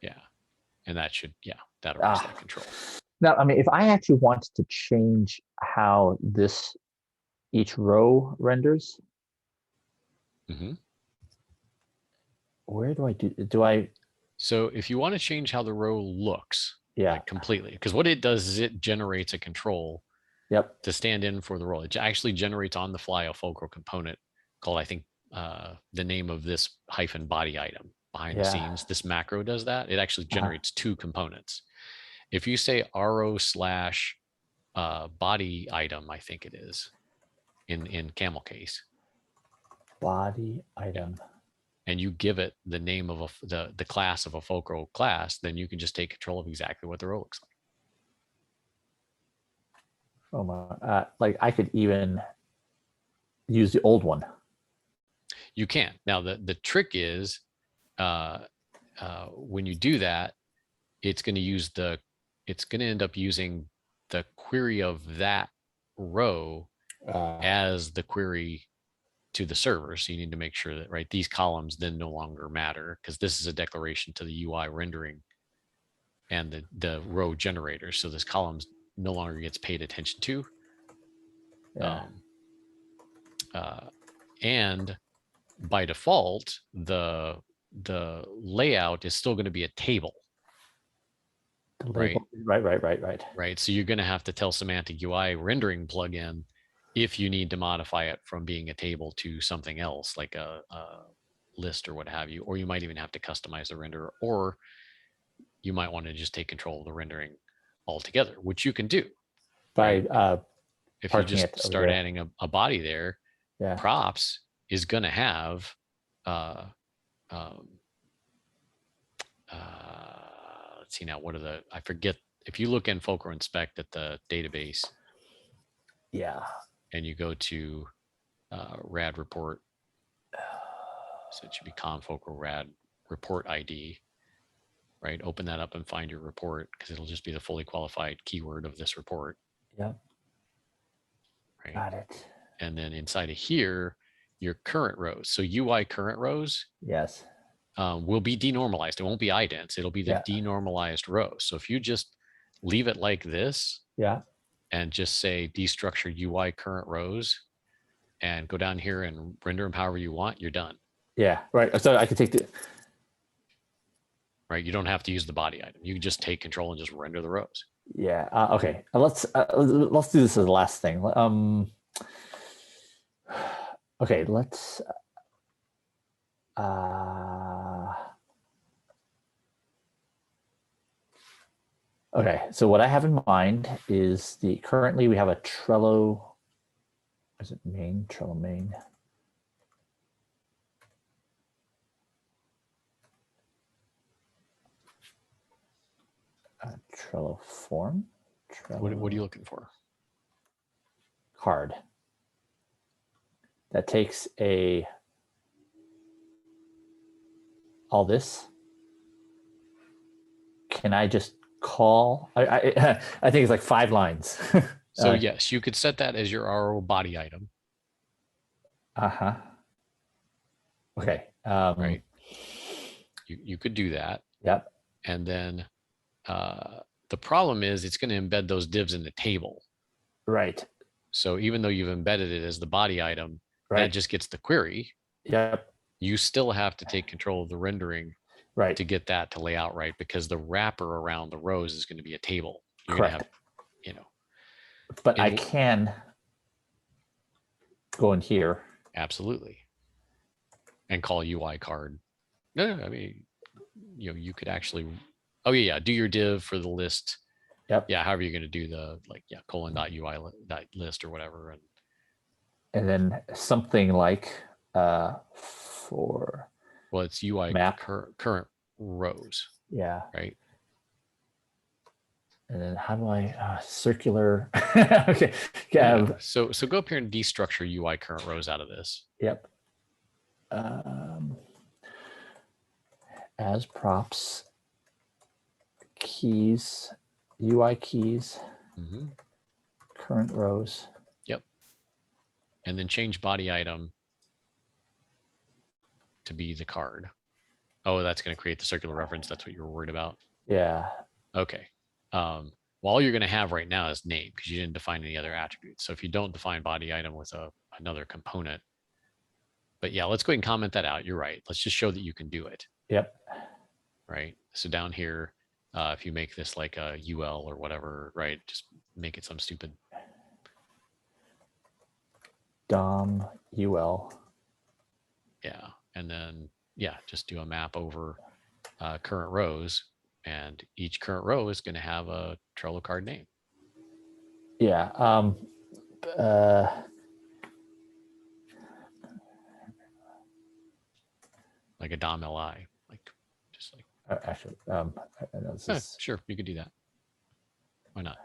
Yeah. And that should, that'll raise that control. Now, I mean, if I actually wanted to change how each row renders, where do I? So if you want to change how the row looks, like completely, because what it does is it generates a control to stand in for the role. It actually generates on the fly a Fulcro component called, I think, the name of this -body item behind the scenes. This macro does that. It actually generates two components. If you say RO/body item, I think it is in camel case. Body item. And you give it the name of the class of a Fulcro class, then you can just take control of exactly what the row looks like. Oh my! Like I could even use the old one. You can. Now the trick is when you do that, it's going to end up using the query of that row as the query to the server. So you need to make sure that, right, these columns then no longer matter because this is a declaration to the UI rendering and the row generator. So this column no longer gets paid attention to. And by default, the layout is still going to be a table. Right. So you're going to have to tell semantic UI rendering plugin if you need to modify it from being a table to something else, like a list or what have you, or you might even have to customize the renderer, or you might want to just take control of the rendering altogether, which you can do. By right? If you parking just it over start there. adding a body there, Yeah. props is going to have let's see now, what are the, I forget, if you look in Fulcro inspect at the database, Yeah. and you go to RAD report, so it should be Fulcro RAD report ID, right? Open that up and find your report, because it'll just be the fully qualified keyword of this report. Yep. Right. Got it. And then inside of here, your current rows. So UI current rows, yes, will be denormalized. It won't be idents. It'll be the denormalized rows. So if you just leave it like this, and just say destructure UI current rows, and go down here and render them however you want, you're done. Yeah, right. So I could take the. Right. You don't have to use the body item. You can just take control and just render the rows. Yeah. Okay. Let's do this as the last thing. Okay. Let's. Okay. So what I have in mind is currently we have a Trello. Is it main? Trello main. Trello form. Trello What are you looking for? Card. That takes all this. Can I just call? I think it's like 5 lines. So yes, you could set that as your RO body item. Okay. Right. You could do that. Yep. And then the problem is it's going to embed those divs in the table. Right. So even though you've embedded it as the body item, that just gets the query. Yep. You still have to take control of the rendering to get that to lay out right, because the wrapper around the rows is going to be a table. You're going to have, But I can go in here. Absolutely. And call UI card. No, I mean, you could actually, do your div for the list. Yep. Yeah, however you're going to do the :UI.list or whatever. And then something like for. Well, it's UI map. Current rows. Yeah. Right. And then how do I okay. So go up here and destructure UI current rows out of this. Yep. As props, keys, UI keys, current rows. Yep. And then change body item to be the card. Oh, that's going to create the circular reference. That's what you were worried about. Yeah. Okay. Well, all you're going to have right now is name, because you didn't define any other attributes. So if you don't define body item with another component, but yeah, let's go ahead and comment that out. You're right. Let's just show that you can do it. Yep. Right. So down here, if you make this like a UL or whatever, right, just make it some stupid DOM UL. Yeah. And then, just do a map over current rows, and each current row is going to have a Trello card name. Yeah. Like a DOM LI, just like. Actually, I know this is... Sure, you could do that. Why not?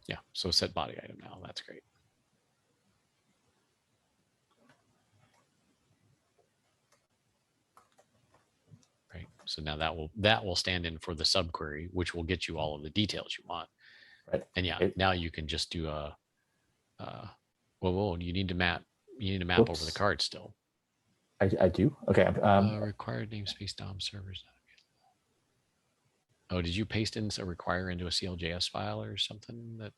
Yeah, so set body item now. That's great. Right. So now that will stand in for the subquery, which will get you all of the details you want. Right. And now you can just do a you need to map over the card still. I do. Okay. Required namespace DOM servers. Oh, did you paste in a require into a CLJS file or something that?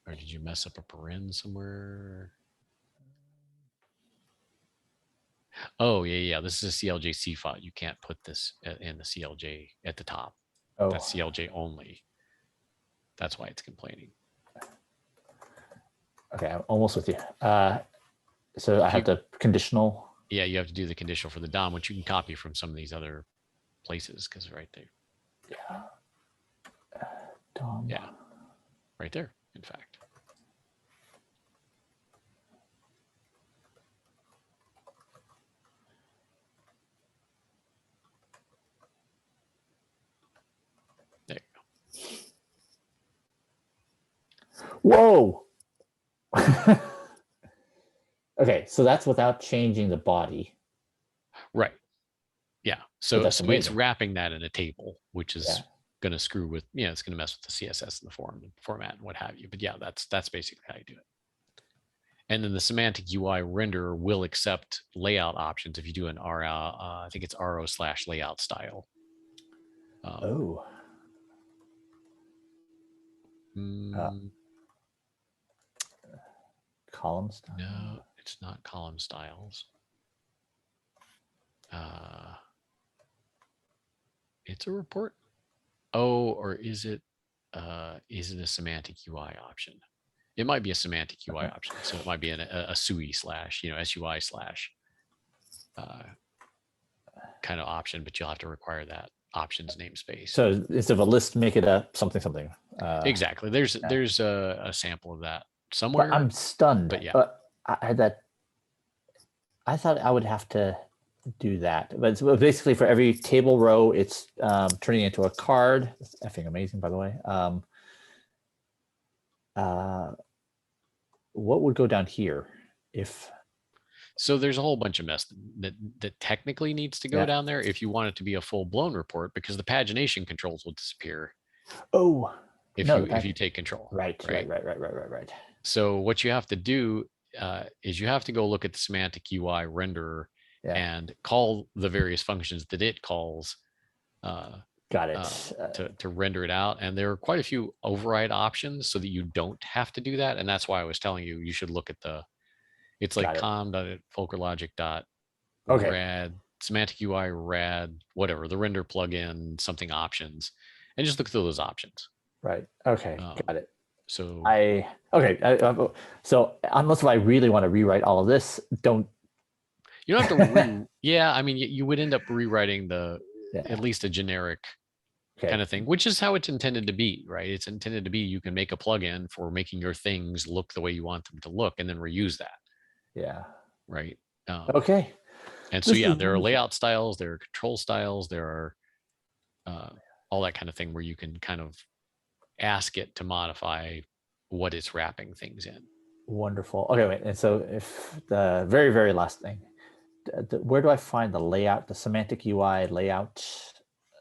Or did you mess up a paren somewhere? Oh, yeah. This is a CLJ file. You can't put this in the CLJ at the top. Oh, That's CLJ only. That's why it's complaining. okay. I'm almost with you. So I have the conditional. Yeah, you have to do the conditional for the DOM, which you can copy from some of these other places because right there. Yeah. DOM. Yeah, right there, in fact. There you go. Whoa. Okay, so that's without changing the body. Right. Yeah. So it's wrapping that in a table, which is going to screw with, it's going to mess with the CSS and the format and what have you. But yeah, that's basically how you do it. And then the semantic UI renderer will accept layout options if you do an I think it's RO/layout style. Column style? No, it's not column styles. It's a report. Oh, or is it a semantic UI option? It might be a semantic UI option. So it might be a SUI slash, SUI slash kind of option, but you'll have to require that options namespace. So instead of a list, make it a something. Exactly. There's a sample of that somewhere. But I'm stunned. But yeah, I thought I would have to do that, but it's basically for every table row, it's turning into a card. It's effing amazing, by the way. What would go down here if? So there's a whole bunch of mess that technically needs to go down there if you want it to be a full-blown report, because the pagination controls will disappear. Oh, if you take control. Right. So what you have to do is you have to go look at the semantic UI renderer and call the various functions that it calls. Got it. To render it out. And there are quite a few override options so that you don't have to do that. And that's why I was telling you should look at it's like com.fulcrologic.rad, semantic UI rad, whatever, the render plugin, something options, and just look through those options. Right. Okay. Got it. So so unless I really want to rewrite all of this, you don't have to I mean, you would end up rewriting at least a generic kind of thing, which is how it's intended to be, right? It's intended to be, you can make a plugin for making your things look the way you want them to look and then reuse that. Yeah. Right. Okay. And so, there are layout styles, there are control styles, there are all that kind of thing where you can kind of ask it to modify what it's wrapping things in. Wonderful. Okay, wait. And so if the very, very last thing, where do I find the layout, the semantic UI layout,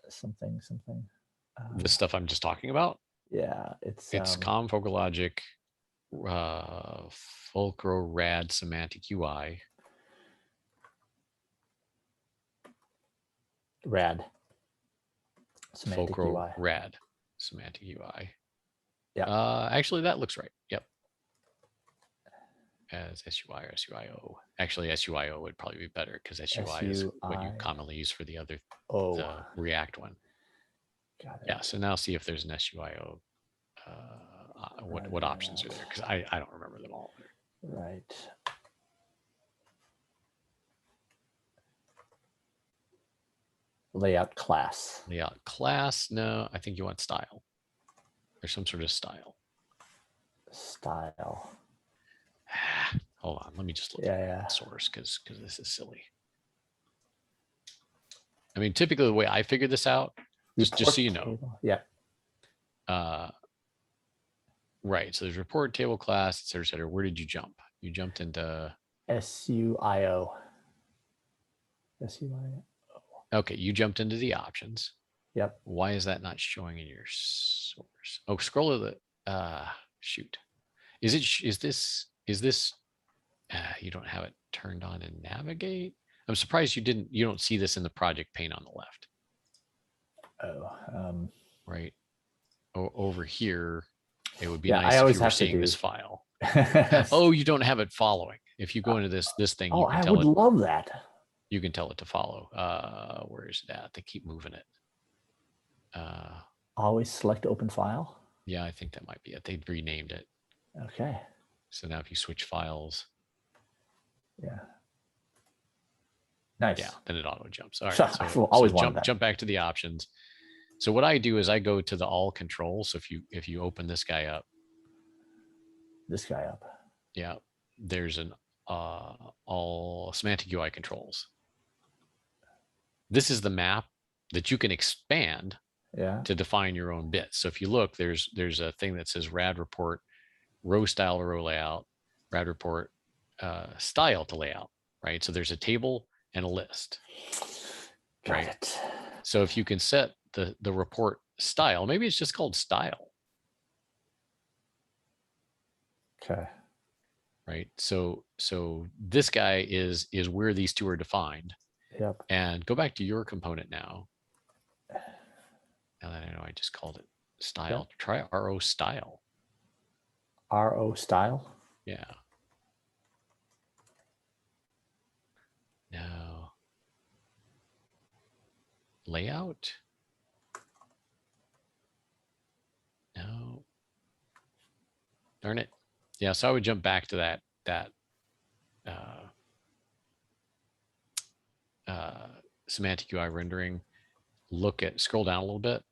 something? The stuff I'm just talking about? Yeah, it's com Fulcro Logic, Fulcro RAD semantic UI. RAD. Semantic Fulcro UI. RAD semantic UI. Yeah. Actually, that looks right. Yep. As SUI or SUIO. Actually, SUIO would probably be better because SUI is what you commonly use for the other the React one. Got it. Yeah. So now see if there's an SUIO. What options are there? Because I don't remember them all. Right. Layout class. Layout class. No, I think you want style. There's some sort of style. Style. Hold on. Let me just look at the source because this is silly. I mean, typically the way I figured this out, just so you know. Yeah. Right. So there's report table class, et cetera, et cetera. Where did you jump? You jumped into SUIO. SUIO. Okay, you jumped into the options. Yep. Why is that not showing in your source? Oh, scroll to the shoot. Is this you don't have it turned on in navigate? I'm surprised you don't see this in the project pane on the left. Oh, right. Over here, it would be nice if you were seeing this file. Oh, you don't have it following. If you go into this thing, you can I would love that. You can tell it to follow. Where is it at? They keep moving it. Always select open file. Yeah, I think that might be it. They renamed it. Okay. So now if you switch files, Yeah. Nice. yeah, then it auto jumps. All right. I've So, always wanted that. jump back to the options. So what I do is I go to the all controls. So if you open this guy up, This guy up. yeah, there's an all semantic UI controls. This is the map that you can expand to define your own bits. So if you look, there's a thing that says RAD report, row style to row layout, RAD report style to layout, right? So there's a table and a list. Got it. So if you can set the report style, maybe it's just called style. Okay. Right. So this guy is where these two are defined. Yep. And go back to your component now. Now that I know I just called it style. Yep. Try RO style. RO style? Yeah. No. Layout? No. Darn it. Yeah, so I would jump back to that semantic UI rendering. Scroll down a little bit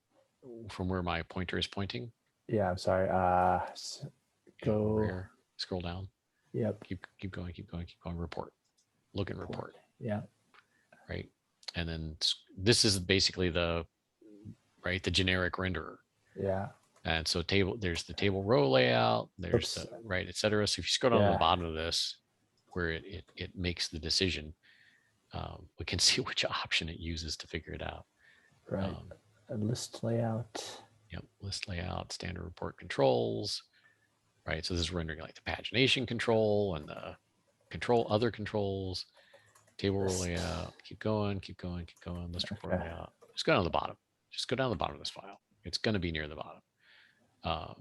from where my pointer is pointing. Yeah, I'm sorry. Go. Scroll down. Yep. Keep going. Report. Look at report. Yeah. Right. And then this is basically the generic renderer. Yeah. And so there's the table row layout, there's the right, et cetera. So if you scroll down to the bottom of this, where it makes the decision, we can see which option it uses to figure it out. Right. A list layout. Yep. List layout, standard report controls. Right. So this is rendering like the pagination control and the other controls, table row layout. Keep going. List report layout. Just go down to the bottom. Just go down to the bottom of this file. It's going to be near the bottom. All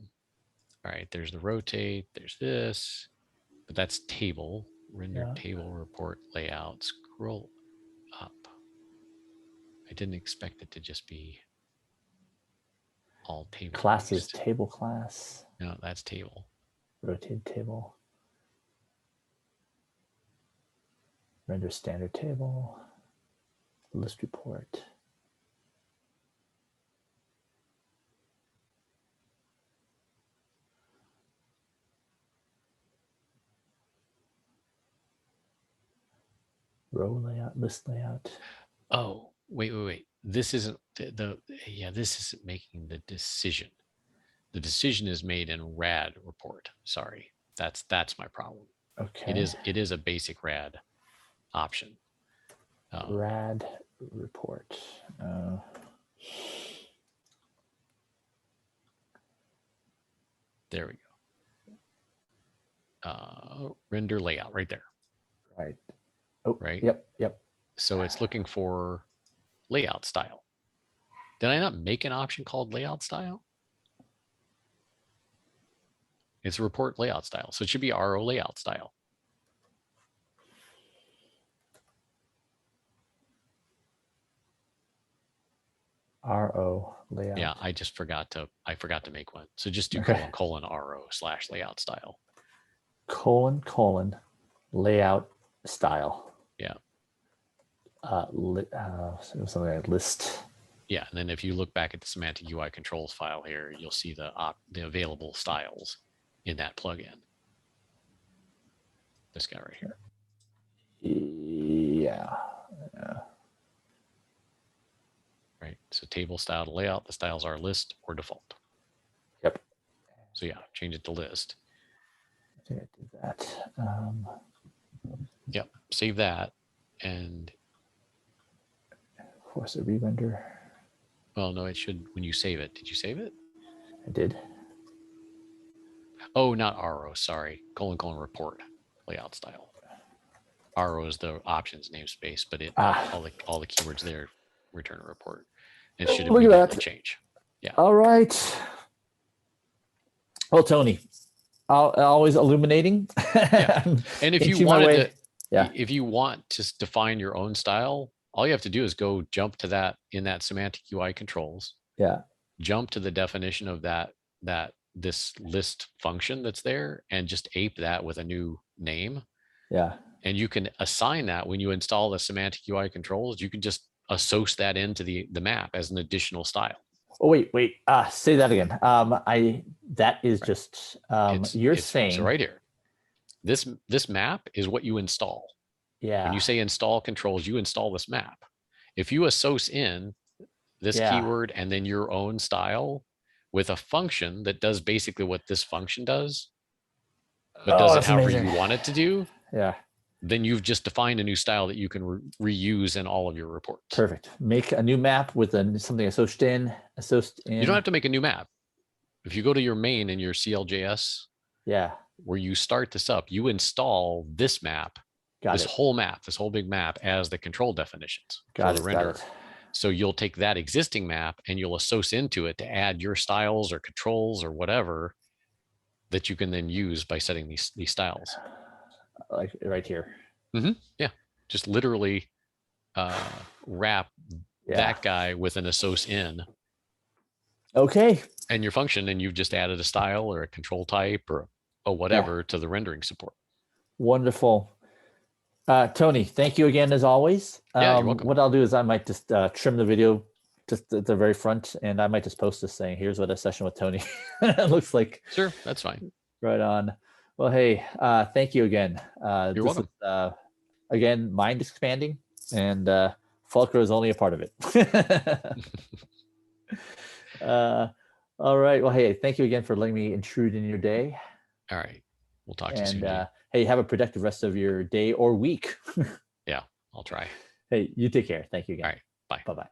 right, there's the rotate, there's this, but that's table, render table report layout, scroll up. I didn't expect it to just be all table. Classes, table class. No, that's table. Rotate table. Render standard table. List report. Row layout, list layout. Oh, wait. This isn't this isn't making the decision. The decision is made in RAD report. Sorry. That's my problem. Okay. It is a basic RAD option. RAD report. There we go. Render layout right there. Right. Oh, right. Yep. So it's looking for layout style. Did I not make an option called layout style? It's a report layout style. So it should be RO layout style. RO layout. Yeah, I forgot to make one. So just do colon RO / layout style. Colon layout style. Yeah. Something like list. Yeah, and then if you look back at the semantic UI controls file here, you'll see the available styles in that plugin. This guy right here. Yeah. Right. So table style to layout, the styles are list or default. Yep. So yeah, change it to list. I think I did that. Yep. Save that and force a re-render. Well, no, it should when you save it. Did you save it? I did. Oh, not RO. Sorry. : report layout style. RO is the options namespace, but all the keywords there return a report. It should immediately change. Yeah. All right. Well, Tony, always illuminating. Yeah. And if you wanted to, Yeah. If you want to define your own style, all you have to do is go jump to that in that semantic UI controls, Yeah. jump to the definition of this list function that's there and just ape that with a new name. Yeah. And you can assign that when you install the semantic UI controls, you can just associate that into the map as an additional style. Oh, wait. Say that again. That is Right. just, It's saying. so right here. This map is what you install. Yeah. When you say install controls, you install this map. If you associate in this keyword and then your own style with a function that does basically what this function does, but does it however you want it to do, yeah, then you've just defined a new style that you can reuse in all of your reports. Perfect. Make a new map with something associated in. You don't have to make a new map. If you go to your main in your CLJS, yeah, where you start this up, you install this map, this whole big map as the control definitions for the renderer. So you'll take that existing map and you'll associate into it to add your styles or controls or whatever that you can then use by setting these styles. Like right here. Yeah, just literally wrap that guy with an assoc in. Okay. And your function, and you've just added a style or a control type or whatever to the rendering support. Wonderful. Tony, thank you again as always. Yeah, you're welcome. What I'll do is I might just trim the video just at the very front, and I might just post this saying, here's what a session with Tony looks like. Sure, that's fine. Right on. Well, hey, thank you again. You're welcome. Again, mind expanding, and Fulcro is only a part of it. All right. Well, hey, thank you again for letting me intrude in your day. All right. We'll talk to you soon. Hey, have a productive rest of your day or week. Yeah, I'll try. Hey, you take care. Thank you again. All right. Bye. Bye-bye.